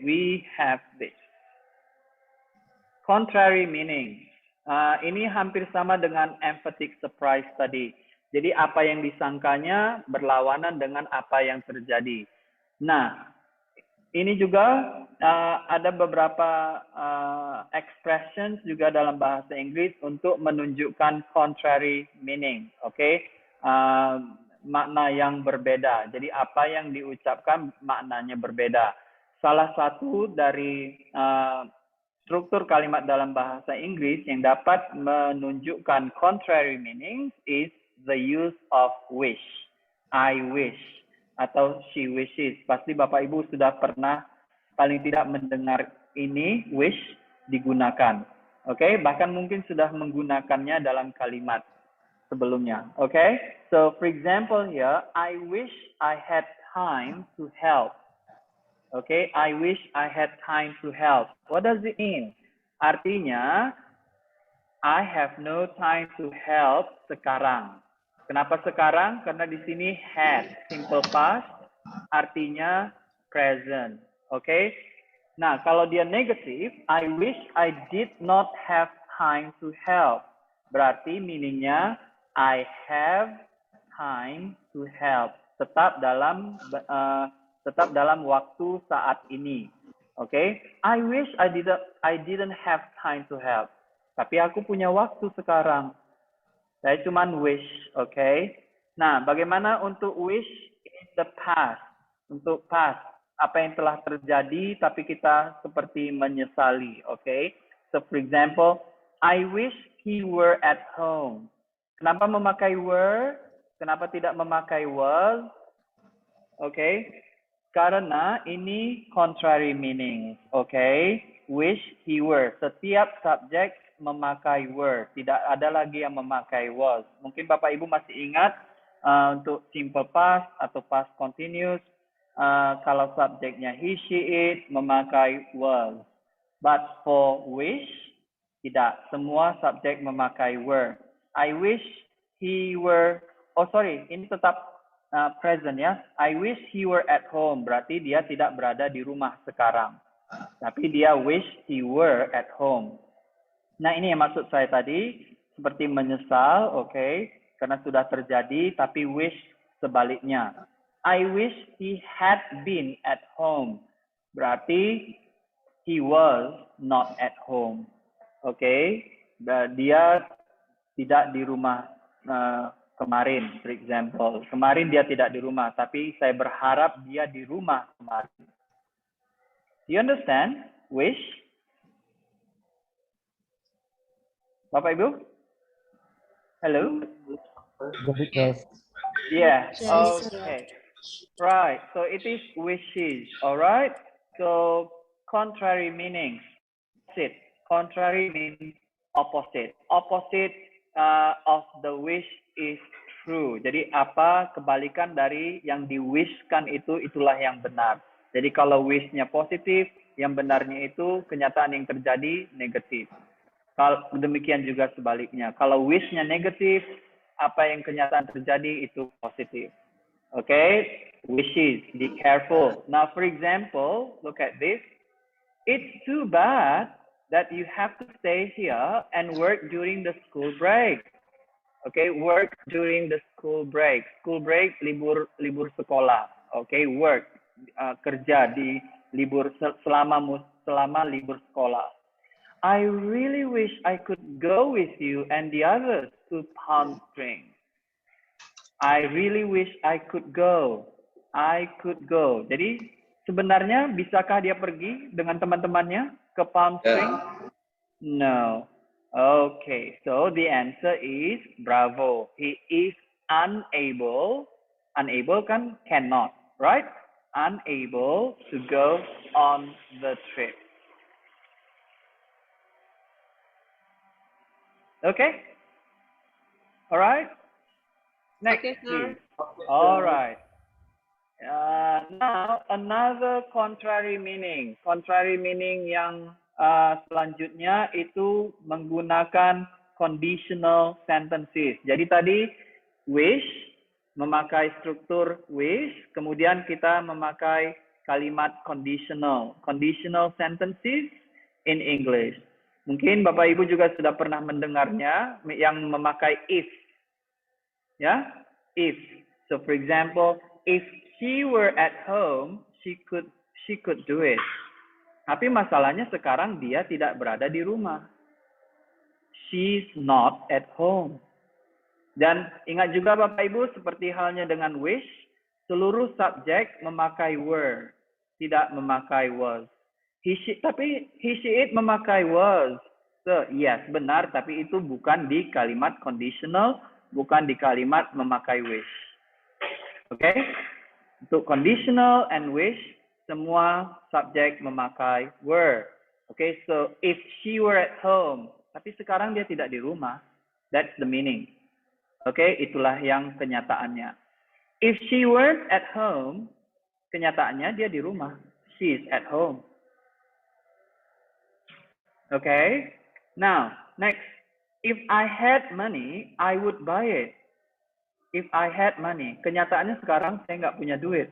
We have this. Contrary meaning. Ini hampir sama dengan emphatic surprise tadi. Jadi apa yang disangkanya berlawanan dengan apa yang terjadi. Nah, ini juga ada beberapa expressions juga dalam bahasa Inggris untuk menunjukkan contrary meaning. Makna yang berbeda. Jadi apa yang diucapkan maknanya berbeda. Salah satu dari struktur kalimat dalam bahasa Inggris yang dapat menunjukkan contrary meaning is the use of wish. I wish atau she wishes. Pasti Bapak Ibu sudah pernah paling tidak mendengar ini wish digunakan. Bahkan mungkin sudah menggunakannya dalam kalimat sebelumnya. So for example here, I wish I had time to help. I wish I had time to help. What does it mean? Artinya, I have no time to help sekarang. Kenapa sekarang? Karena di sini had, simple past, artinya present. Nah, kalau dia negatif, I wish I did not have time to help. Berarti meaningnya, I have time to help. Tetap dalam waktu saat ini. I wish I didn't have time to help. Tapi aku punya waktu sekarang. Saya cuman wish, Nah, bagaimana untuk wish in the past? Untuk past, apa yang telah terjadi tapi kita seperti menyesali, So for example, I wish he were at home. Kenapa memakai were? Kenapa tidak memakai was? Karena ini contrary meaning, Wish he were. Setiap subjek memakai were. Tidak ada lagi yang memakai was. Mungkin Bapak Ibu masih ingat untuk simple past atau past continuous, kalau subjeknya he, she, it memakai was. But for wish, tidak. Semua subjek memakai were. I wish he were. Ini tetap present ya. I wish he were at home. Berarti dia tidak berada di rumah sekarang. Tapi dia wish he were at home. Nah, ini yang maksud saya tadi. Seperti menyesal, okay, karena sudah terjadi, tapi wish sebaliknya. I wish he had been at home. Berarti he was not at home. Okay, dia tidak di rumah kemarin, for example. Kemarin dia tidak di rumah, tapi saya berharap dia di rumah kemarin. You understand? Wish? Bapak Ibu? Hello? Yes. Yeah. Yes. Okay. Right. So it is wishes. All right. So contrary meaning. Opposite. Contrary means opposite. Opposite of the wish is true. Jadi apa kebalikan dari yang di-wishkan itu, itulah yang benar. Jadi kalau wish-nya positif, yang benarnya itu kenyataan yang terjadi negatif. Kalau demikian juga sebaliknya. Kalau wish-nya negatif, apa yang kenyataan terjadi itu positif. Okay, wishes, be careful. Now, for example, look at this. It's too bad that you have to stay here and work during the school break. Okay, work during the school break. School break, libur sekolah. Okay, work, kerja di libur selama libur sekolah. I really wish I could go with you and the others to Palm Springs. I really wish I could go. I could go. Jadi sebenarnya bisakah dia pergi dengan teman-temannya ke Palm Springs? No. Okay, so the answer is bravo. He is unable. Unable kan cannot, right? Unable to go on the trip. Okay? All right? Next, Okay, sir. please. All right. Now, another contrary meaning. Contrary meaning yang selanjutnya itu menggunakan conditional sentences. Jadi tadi wish, memakai struktur wish, kemudian kita memakai kalimat conditional. Conditional sentences in English. Mungkin Bapak Ibu juga sudah pernah mendengarnya yang memakai if. Ya, if. So for example, if she were at home, she could do it. Tapi masalahnya sekarang dia tidak berada di rumah. She's not at home. Dan ingat juga Bapak Ibu, seperti halnya dengan wish, seluruh subjek memakai were, tidak memakai was. Tapi he, she, it memakai was. So, yes, benar, tapi itu bukan di kalimat conditional, bukan di kalimat memakai wish. Oke? Okay? Untuk conditional and wish, semua subjek memakai were. Oke, okay? So if she were at home, tapi sekarang dia tidak di rumah, that's the meaning. Oke, okay? Itulah yang kenyataannya. If she were at home, kenyataannya dia di rumah. She is at home. Okay. Now, next. If I had money, I would buy it. If I had money. Kenyataannya sekarang saya nggak punya duit.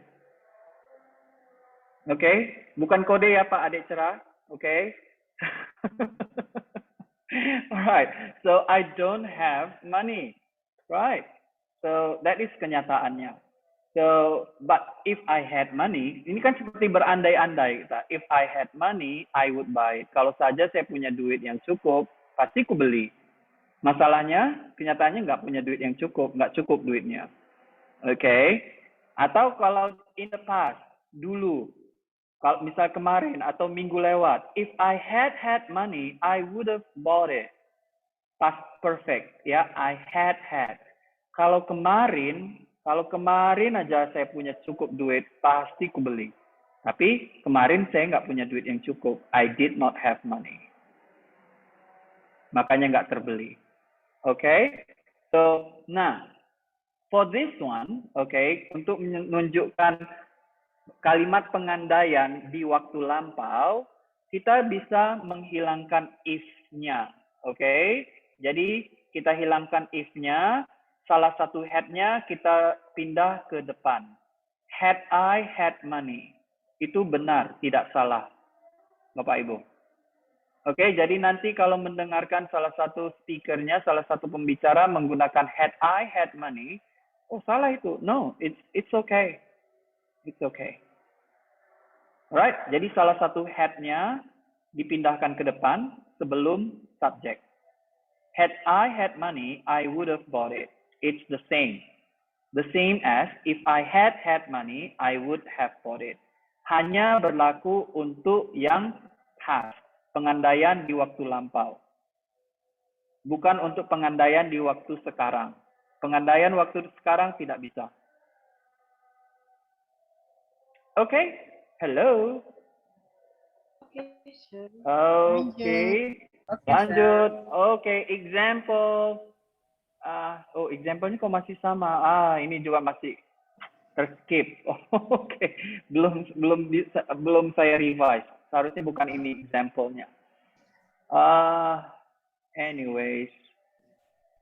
Okay. Bukan kode ya Pak Adik Cerah. Okay. Alright. So, I don't have money. Right. So, that is kenyataannya. So, but if I had money, ini kan seperti berandai-andai. If I had money, I would buy it. Kalau saja saya punya duit yang cukup, pasti ku beli. Masalahnya, kenyataannya nggak punya duit yang cukup, nggak cukup duitnya. Oke? Okay? Atau kalau in the past, dulu, kalau misal kemarin atau minggu lewat, if I had money, I would have bought it. Past perfect, ya, I had. Kalau kemarin aja saya punya cukup duit, pasti ku beli. Tapi kemarin saya nggak punya duit yang cukup. I did not have money. Makanya nggak terbeli. Okay? So, nah, for this one, okay, untuk menunjukkan kalimat pengandaian di waktu lampau, kita bisa menghilangkan if-nya. Okay? Jadi, kita hilangkan if-nya. Salah satu had-nya kita pindah ke depan. Had I had money. Itu benar, tidak salah. Bapak Ibu. Oke, jadi nanti kalau mendengarkan salah satu speakernya, salah satu pembicara menggunakan had I had money, oh salah itu. No, it's okay. It's okay. Alright, jadi salah satu had-nya dipindahkan ke depan sebelum subject. Had I had money, I would have bought it. It's the same. The same as if I had had money, I would have bought it. Hanya berlaku untuk yang past, pengandaian di waktu lampau. Bukan untuk pengandaian di waktu sekarang. Pengandaian waktu sekarang tidak bisa. Okay, hello. Okay, lanjut. Okay, example. Example-nya kok masih sama? Ini juga masih terskip. Okay, belum saya revise. Seharusnya bukan ini example-nya. Anyways.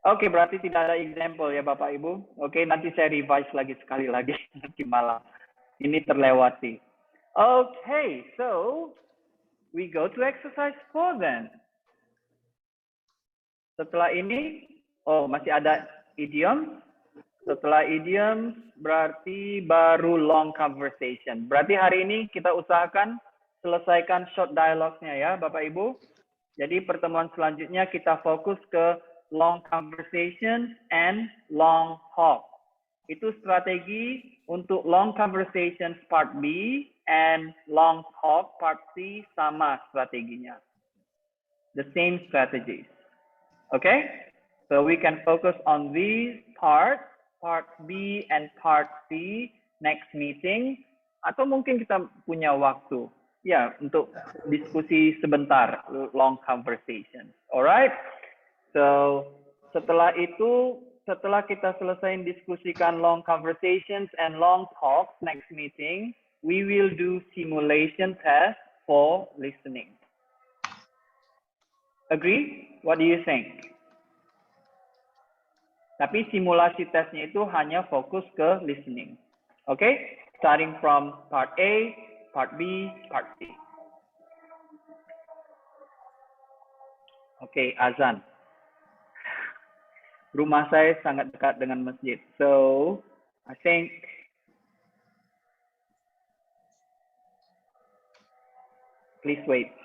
Oke, berarti tidak ada example ya Bapak Ibu. Oke, nanti saya revise lagi sekali lagi nanti malam. Ini terlewati. Okay, so we go to exercise 4 then. Setelah ini, masih ada idiom. Setelah idiom berarti baru long conversation. Berarti hari ini kita usahakan selesaikan short dialogue-nya ya Bapak Ibu. Jadi pertemuan selanjutnya kita fokus ke long conversation and long talk. Itu strategi untuk long conversations part B and long talk part C sama strateginya. The same strategies. Okay? So we can focus on these parts, part B and part C next meeting. Atau mungkin kita punya waktu ya untuk diskusi sebentar, long conversation. Alright? So setelah itu, setelah kita selesai diskusikan long conversations and long talks next meeting, we will do simulation test for listening. Agree? What do you think? Tapi simulasi tesnya itu hanya fokus ke listening. Okay? Starting from part A, part B, part C. Okay, azan. Rumah saya sangat dekat dengan masjid. So, I think please wait.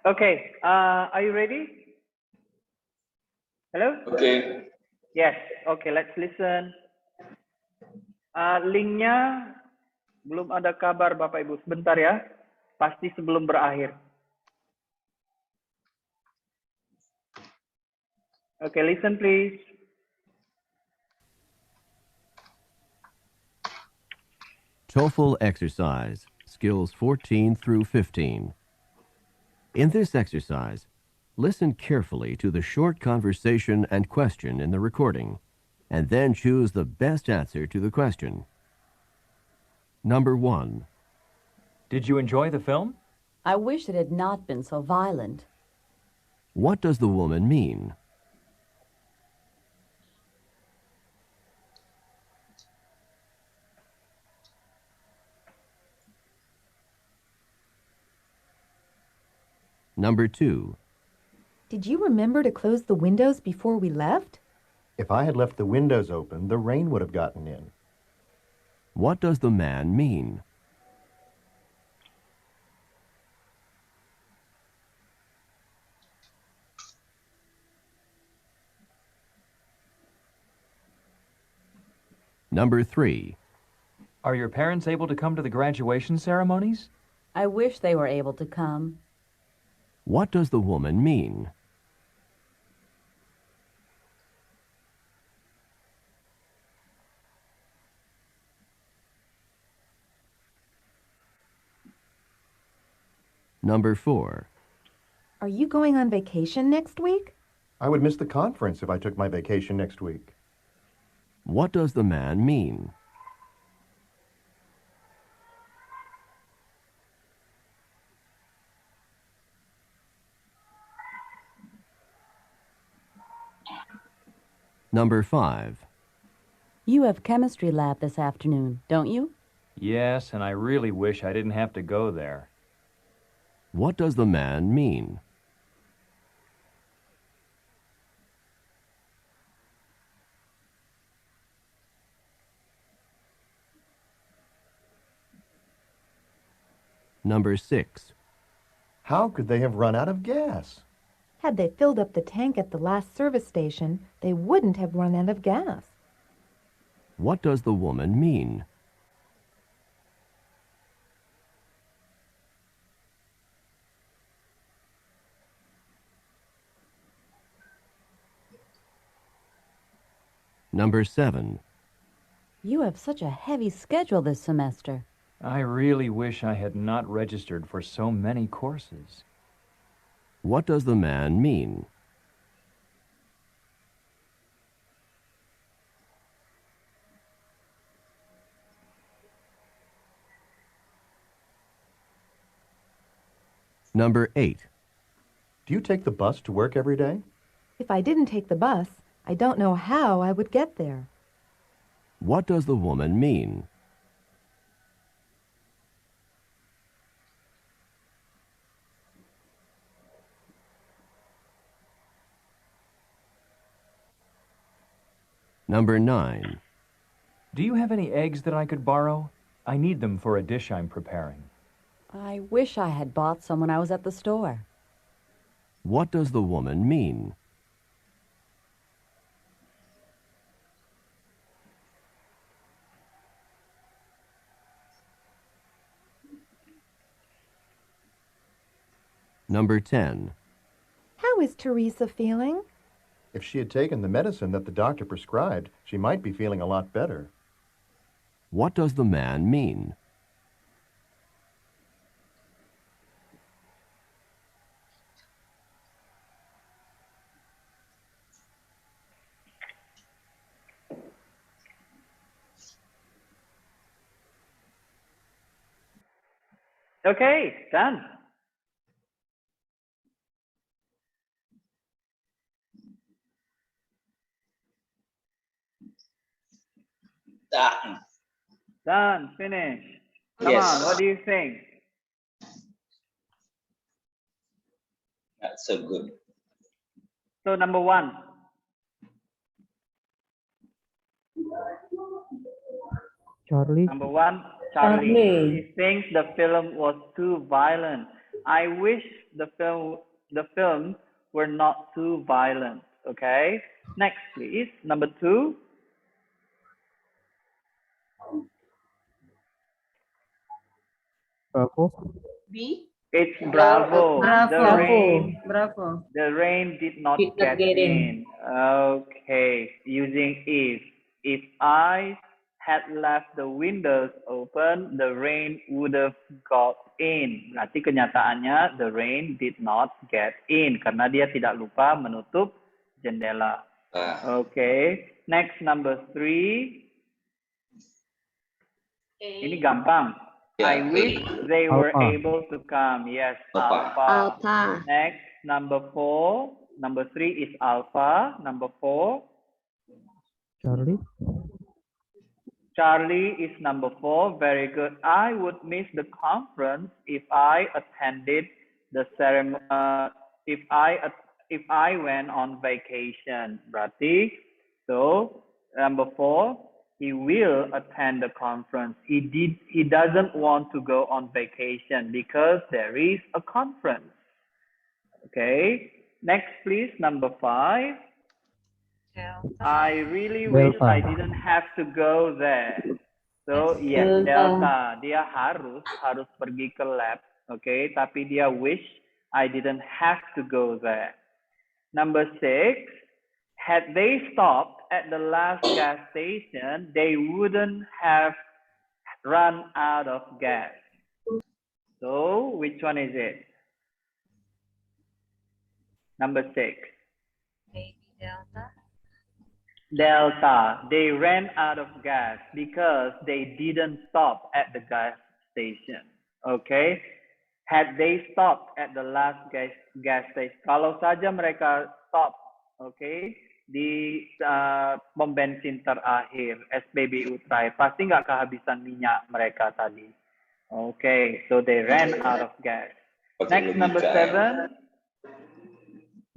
Okay, are you ready? Hello? Okay. Yes, okay, let's listen. Linknya belum ada kabar Bapak Ibu. Sebentar ya, pasti sebelum berakhir. Okay, listen please. TOEFL exercise, skills 14 through 15. In this exercise, listen carefully to the short conversation and question in the recording, and then choose the best answer to the question. Number 1. Did you enjoy the film? I wish it had not been so violent. What does the woman mean? Number 2. Did you remember to close the windows before we left? If I had left the windows open, the rain would have gotten in. What does the man mean? Number 3. Are your parents able to come to the graduation ceremonies? I wish they were able to come. What does the woman mean? Number 4. Are you going on vacation next week? I would miss the conference if I took my vacation next week. What does the man mean? Number 5. You have chemistry lab this afternoon, don't you? Yes, and I really wish I didn't have to go there. What does the man mean? Number 6. How could they have run out of gas? Had they filled up the tank at the last service station, they wouldn't have run out of gas. What does the woman mean? Number 7. You have such a heavy schedule this semester. I really wish I had not registered for so many courses. What does the man mean? Number 8. Do you take the bus to work every day? If I didn't take the bus, I don't know how I would get there. What does the woman mean? Number 9. Do you have any eggs that I could borrow? I need them for a dish I'm preparing. I wish I had bought some when I was at the store. What does the woman mean? Number 10. How is Teresa feeling? If she had taken the medicine that the doctor prescribed, she might be feeling a lot better. What does the man mean? Okay, done. Done. Done, finish. Come Yes. on, what do you think? Not so good. So number 1. Charlie. Number 1, Charlie. Charlie. He thinks the film was too violent. I wish the film were not too violent. Okay. Next, please. Number 2. Bravo. B. It's bravo. Bravo. The rain did not Did not get get in. Okay. Using if. If I had left the windows open, the rain would have got in. Berarti kenyataannya the rain did not get in karena dia tidak lupa menutup jendela. Okay. Next, number 3. Ini gampang. I wish they were able to come. Yes, alpha. Alpha. Next, number 4. Number 3 is alpha. Number 4. Charlie. Charlie is number 4. Very good. I would miss the conference if I attended the ceremony. If I went on vacation. Berarti, so number 4, he will attend the conference. He doesn't want to go on vacation because there is a conference. Okay. Next, please. Number 5. I really wish I didn't have to go there. So yes, Delta. Dia harus pergi ke lab. Okay. Tapi dia wish I didn't have to go there. Number 6. Had they stopped at the last gas station, they wouldn't have run out of gas. So, which one is it? Number 6. Maybe Delta. Delta. They ran out of gas because they didn't stop at the gas station. Okay. Had they stopped at the last gas station, kalau saja mereka stop, okay, di pom bensin terakhir SPBU Try, pasti nggak kehabisan minyak mereka tadi. Okay, so they ran out of gas. Next, number 7.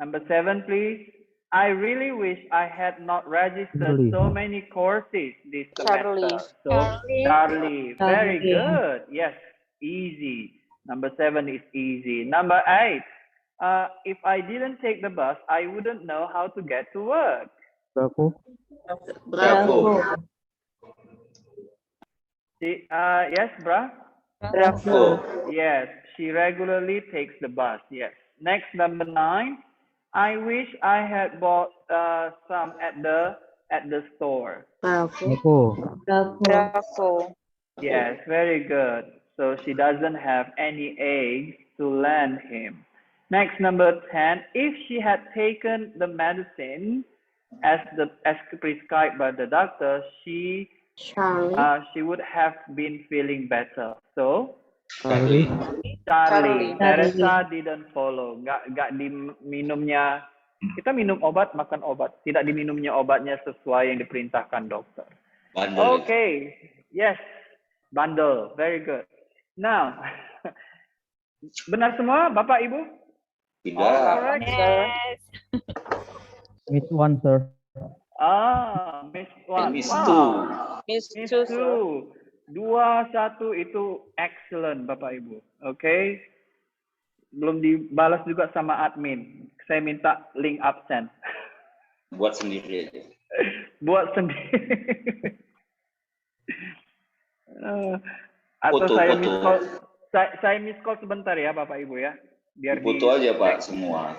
Number 7, please. I really wish I had not registered so many courses this semester. So Charlie, very good. Yes, easy. Number 7 is easy. Number 8. If I didn't take the bus, I wouldn't know how to get to work. Bravo. Yes, Bra? Bravo. Yes, she regularly takes the bus. Yes. Next, number 9. I wish I had bought some at the store. Bravo. Bravo. Yes, very good. So she doesn't have any eggs to lend him. Next, number 10. If she had taken the medicine as prescribed by the doctor, she would have been feeling better. So Charlie. Teresa didn't follow. Nggak diminumnya. Kita minum obat, makan obat. Tidak diminumnya obatnya sesuai yang diperintahkan dokter. Bandel. Okay. Yes. Bandel. Very good. Now, benar semua, Bapak Ibu? Tidak. Yes. Miss one, sir. Miss 1. Miss Wow. 2. Miss Miss 2. 2. 2-1 itu excellent, Bapak Ibu. Okay. Belum dibalas juga sama admin. Saya minta link absen. Buat sendiri aja. Buat sendiri. Atau Foto, saya foto. miss call. Saya miss call sebentar ya, Bapak Ibu ya. Biar Foto aja Pak semua.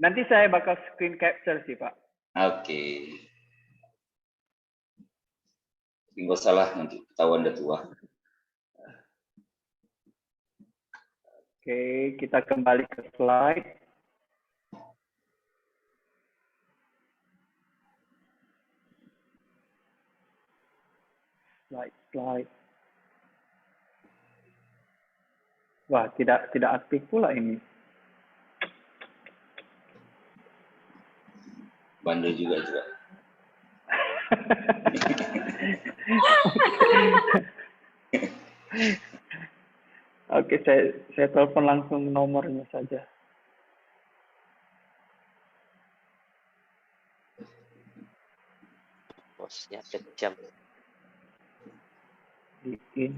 Nanti saya bakal screen capture sih, Pak. Oke. Nggak salah nanti ketahuan udah tua. Oke, kita kembali ke slide. Slide. Wah, tidak aktif pula ini. Bandel juga. Oke, saya telepon langsung nomornya saja. Bosnya kejam. Bikin.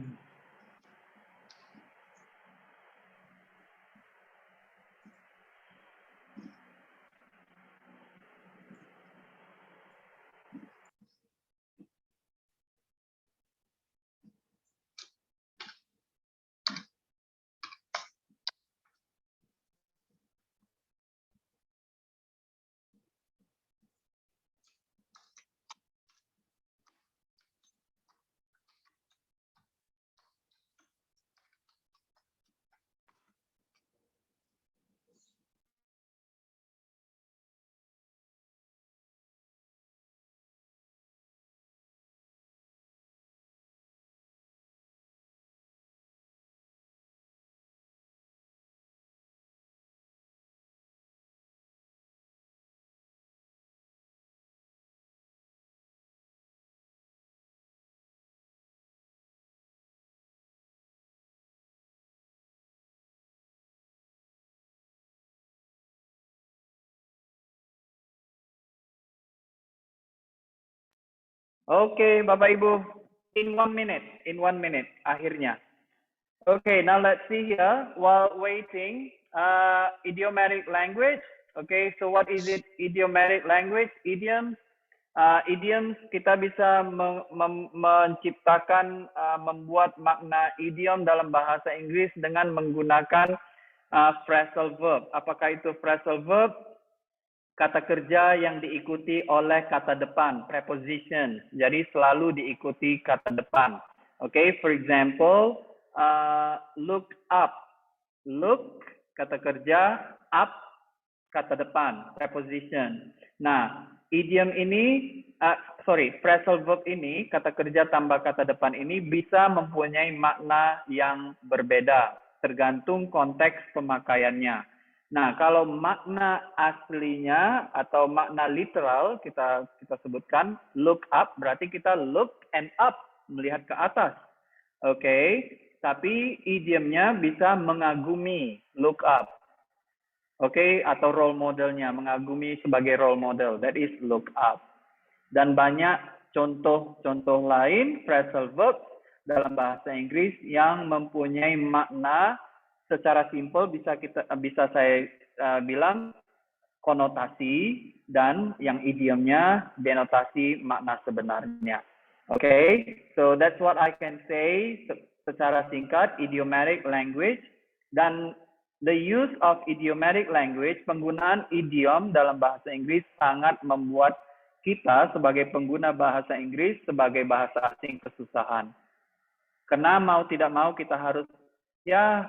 Okay, Bapak Ibu, in 1 minute, akhirnya. Okay, now let's see here. While waiting, idiomatic language. Okay, so what is it? Idiomatic language, idioms. Idioms kita bisa menciptakan, membuat makna idiom dalam bahasa Inggris dengan menggunakan phrasal verb. Apakah itu phrasal verb? Kata kerja yang diikuti oleh kata depan, preposition. Jadi selalu diikuti kata depan. Okay, for example, look up. Look, kata kerja, up, kata depan, preposition. Nah, idiom ini, phrasal verb ini, kata kerja tambah kata depan ini bisa mempunyai makna yang berbeda, tergantung konteks pemakaiannya. Nah, kalau makna aslinya atau makna literal kita sebutkan look up, berarti kita look and up, melihat ke atas. Oke, tapi idiomnya bisa mengagumi, look up. Oke, atau role modelnya, mengagumi sebagai role model, that is look up. Dan banyak contoh-contoh lain phrasal verb dalam bahasa Inggris yang mempunyai makna secara simpel bisa saya bilang konotasi, dan yang idiomnya denotasi makna sebenarnya. Okay, so that's what I can say secara singkat idiomatic language. Dan the use of idiomatic language, penggunaan idiom dalam bahasa Inggris sangat membuat kita sebagai pengguna bahasa Inggris sebagai bahasa asing kesusahan. Karena mau tidak mau kita harus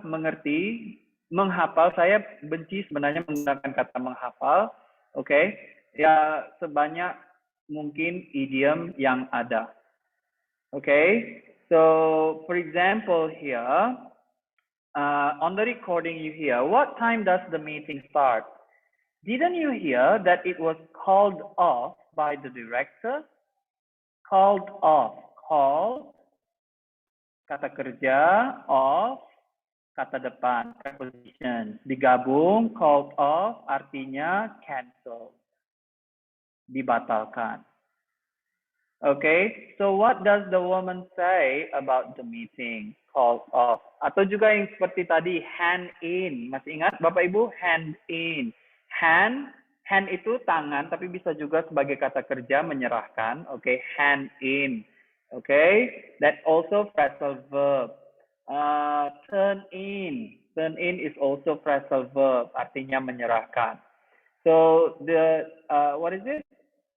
mengerti, menghafal. Saya benci sebenarnya menggunakan kata menghafal. Oke, ya sebanyak mungkin idiom yang ada. Okay, so for example here, on the recording you hear, what time does the meeting start? Didn't you hear that it was called off by the director? Called off, call, kata kerja, off, kata depan, preposition. Digabung, called off artinya cancel, dibatalkan. Okay, so what does the woman say about the meeting? Called off. Atau juga yang seperti tadi, hand in. Masih ingat Bapak Ibu? Hand in. Hand itu tangan, tapi bisa juga sebagai kata kerja menyerahkan. Okay, hand in. Okay, that also phrasal verb. Turn in. Turn in is also phrasal verb, artinya menyerahkan. So what is it?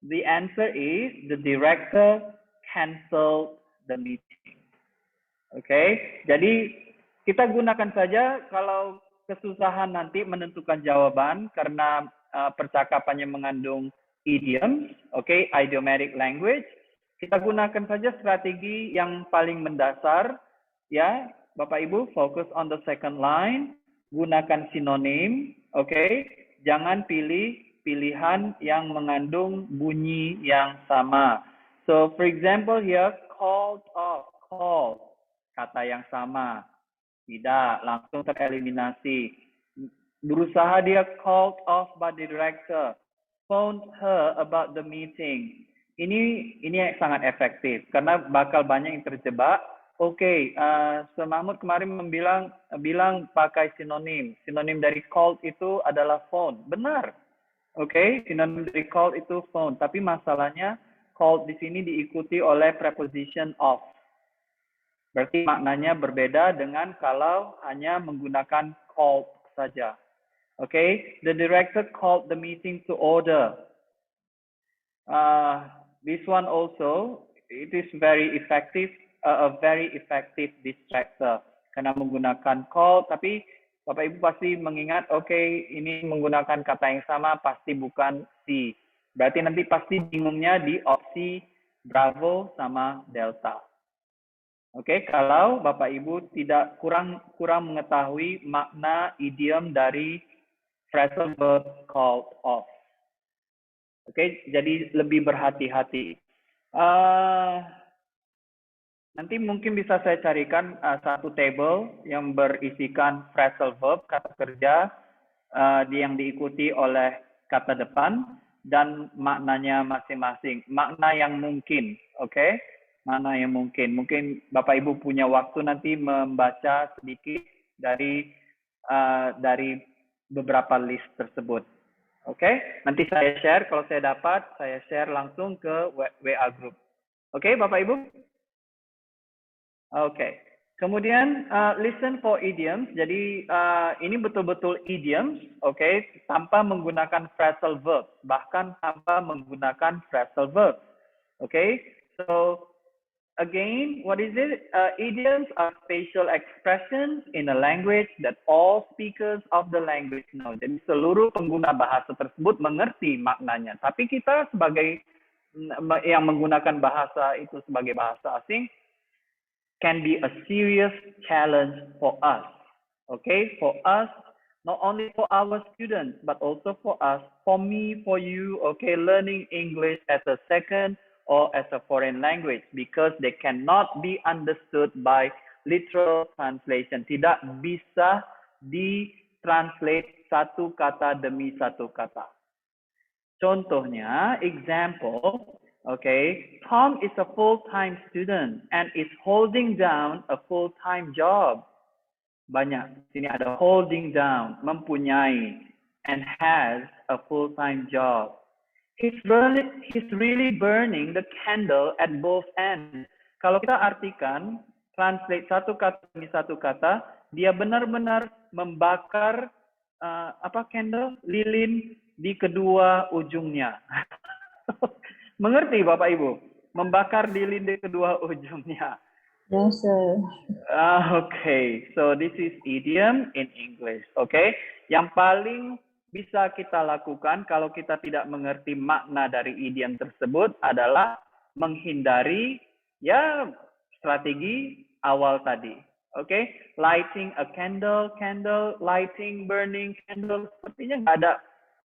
The answer is the director canceled the meeting. Okay, jadi kita gunakan saja kalau kesusahan nanti menentukan jawaban karena percakapannya mengandung idiom, okay, idiomatic language. Kita gunakan saja strategi yang paling mendasar, ya. Bapak Ibu, focus on the second line, gunakan sinonim, okay? Jangan pilih pilihan yang mengandung bunyi yang sama. So, for example here, called off, call, kata yang sama, tidak, langsung tereliminasi. Berusaha dia called off by the director, phoned her about the meeting. Ini sangat efektif karena bakal banyak yang terjebak. Oke, Mahmud kemarin bilang pakai sinonim. Sinonim dari called itu adalah phone. Benar. Oke, sinonim dari called itu phone. Tapi masalahnya called di sini diikuti oleh preposition of. Berarti maknanya berbeda dengan kalau hanya menggunakan called saja. Oke, the director called the meeting to order. This one also, it is very effective. A very effective distractor karena menggunakan call, tapi Bapak Ibu pasti mengingat, okay, ini menggunakan kata yang sama, pasti bukan si. Berarti nanti pasti bingungnya di opsi Bravo sama Delta. Oke, kalau Bapak Ibu tidak kurang mengetahui makna idiom dari phrasal verb called off. Oke, jadi lebih berhati-hati. Nanti mungkin bisa saya carikan satu table yang berisikan phrasal verb, kata kerja yang diikuti oleh kata depan. dan maknanya masing-masing. Makna yang mungkin, oke? Makna yang mungkin. Mungkin Bapak Ibu punya waktu nanti membaca sedikit dari beberapa list tersebut. Oke? Nanti saya share, kalau saya dapat, saya share langsung ke WA group. Oke, Bapak Ibu? Oke. Kemudian listen for idioms. Jadi ini betul-betul idioms, oke, tanpa menggunakan phrasal verb, bahkan tanpa menggunakan phrasal verb. Okay, so again, what is it? Idioms are facial expressions in a language that all speakers of the language know. Jadi seluruh pengguna bahasa tersebut mengerti maknanya. Tapi kita sebagai yang menggunakan bahasa itu sebagai bahasa asing, can be a serious challenge for us. Okay, for us, not only for our students, but also for us, for me, for you, okay, learning English as a second or as a foreign language, because they cannot be understood by literal translation. Tidak bisa ditranslate satu kata demi satu kata. Contohnya, example, okay, Tom is a full-time student and is holding down a full-time job. Banyak. Sini ada holding down, mempunyai, and has a full-time job. He's really burning the candle at both ends. Kalau kita artikan, translate satu kata demi satu kata, dia benar-benar membakar candle, lilin di kedua ujungnya. Mengerti Bapak Ibu? Membakar lilin di kedua ujungnya. Yes, sir. Okay, so this is idiom in English. Okay, yang paling bisa kita lakukan kalau kita tidak mengerti makna dari idiom tersebut adalah menghindari strategi awal tadi. Okay, lighting a candle, lighting, burning candle, sepertinya nggak ada.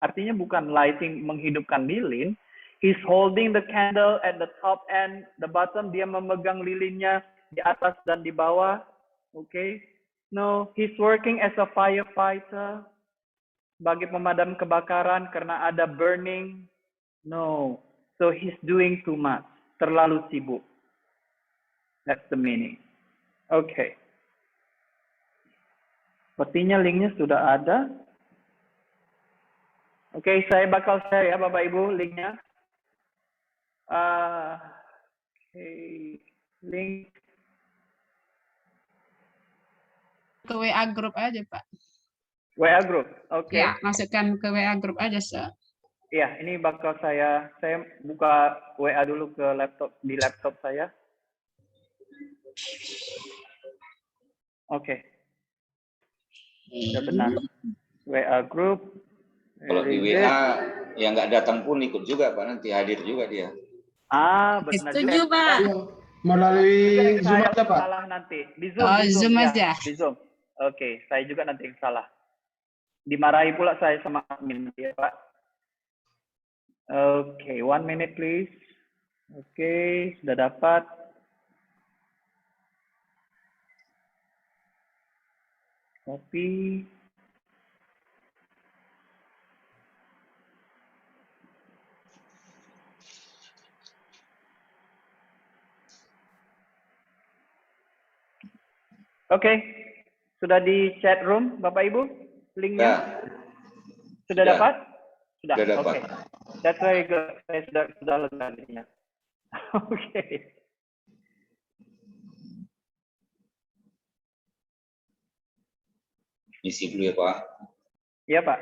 Artinya bukan lighting menghidupkan lilin. He's holding the candle at the top and the bottom. Dia memegang lilinnya di atas dan di bawah. Okay. No, he's working as a firefighter. Sebagai pemadam kebakaran karena ada burning. No. So he's doing too much. Terlalu sibuk. That's the meaning. Okay. Sepertinya linknya sudah ada. Oke, saya bakal share ya Bapak Ibu linknya. Link. Ke WA grup aja, Pak. WA group, oke. Ya, masukkan ke WA grup aja, Sir. Iya, ini bakal saya buka WA dulu ke di laptop saya. Oke. Sudah benar. WA group. Kalau di WA yang nggak datang pun ikut juga Pak, nanti hadir juga dia. Benar Setuju, juga. Pak. Melalui Zoom aja Pak. Salah nanti. Di Zoom. Oh, di Zoom ya. aja. Di Zoom. Oke, saya juga nanti yang salah. Dimarahi pula saya sama admin ya Pak. Oke, 1 minute please. Oke, sudah dapat. Copy. Oke, sudah di chat room Bapak Ibu linknya? Sudah dapat? Sudah dapat. Okay. That's very good. Saya sudah lega linknya. Oke. Isi dulu ya Pak. Iya Pak.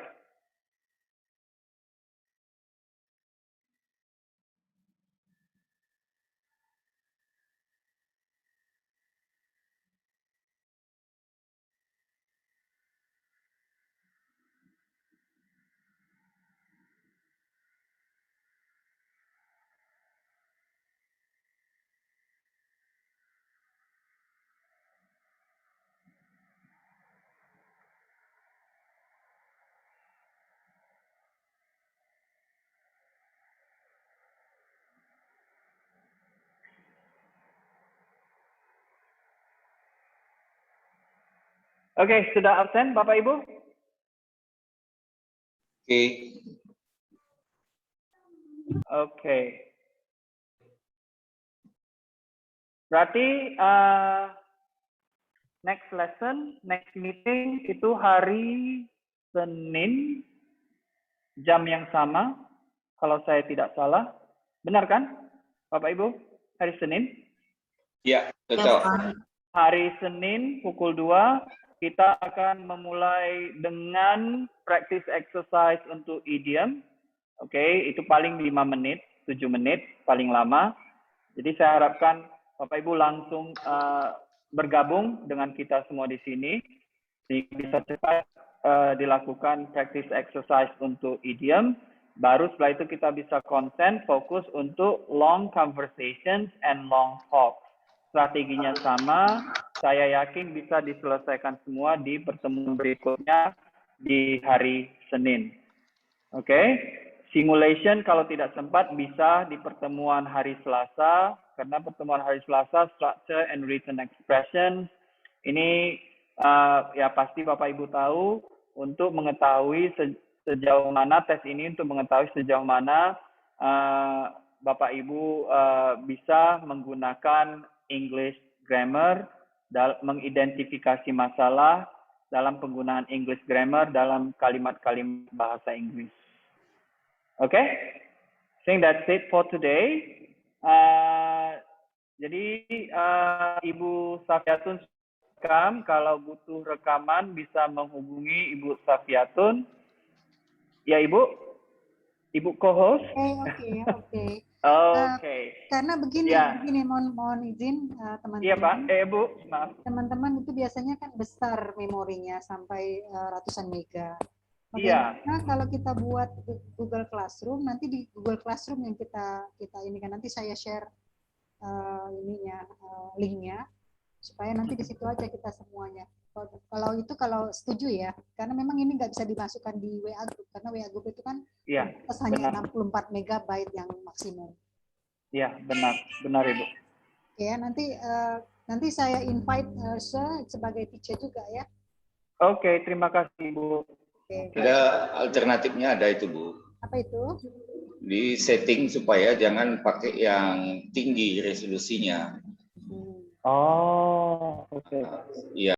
Oke, sudah absen Bapak Ibu? Oke. Oke. Berarti next lesson, next meeting itu hari Senin jam yang sama, kalau saya tidak salah. Benar kan, Bapak Ibu? Hari Senin? Ya, betul. Hari Senin pukul 2 kita akan memulai dengan practice exercise untuk idiom. Oke, itu paling 5 menit, 7 menit paling lama. Jadi saya harapkan Bapak Ibu langsung bergabung dengan kita semua di sini. Bisa cepat dilakukan practice exercise untuk idiom. Baru setelah itu kita bisa konsen, fokus untuk long conversations and long talks. Strateginya sama, saya yakin bisa diselesaikan semua di pertemuan berikutnya di hari Senin. Oke, simulation kalau tidak sempat bisa di pertemuan hari Selasa, karena pertemuan hari Selasa structure and written expression ini ya pasti Bapak Ibu tahu untuk mengetahui sejauh mana tes ini, untuk mengetahui sejauh mana Bapak Ibu bisa menggunakan English grammar, mengidentifikasi masalah dalam penggunaan English grammar dalam kalimat-kalimat bahasa Inggris. Oke, I think that's it for today. Jadi Ibu Safiatun, kalau butuh rekaman bisa menghubungi Ibu Safiatun. Ya Ibu, Ibu co-host. Oke. Oke. Karena begini, Ya. mohon izin teman-teman. Iya Pak, Bu, maaf. Teman-teman itu biasanya kan besar memorinya sampai ratusan mega. Iya. Nah, kalau kita buat Google Classroom, nanti di Google Classroom yang kita ini kan nanti saya share linknya supaya nanti di situ aja kita semuanya. Kalau setuju ya, karena memang ini nggak bisa dimasukkan di WA Group karena WA Group itu kan hanya 64 megabyte yang maksimum. Iya, benar Ibu. Ya, nanti saya invite sebagai teacher juga ya. Oke, terima kasih Ibu. Ada alternatifnya, ada itu Bu. Apa itu? Di setting supaya jangan pakai yang tinggi resolusinya. Oh, oke. Iya.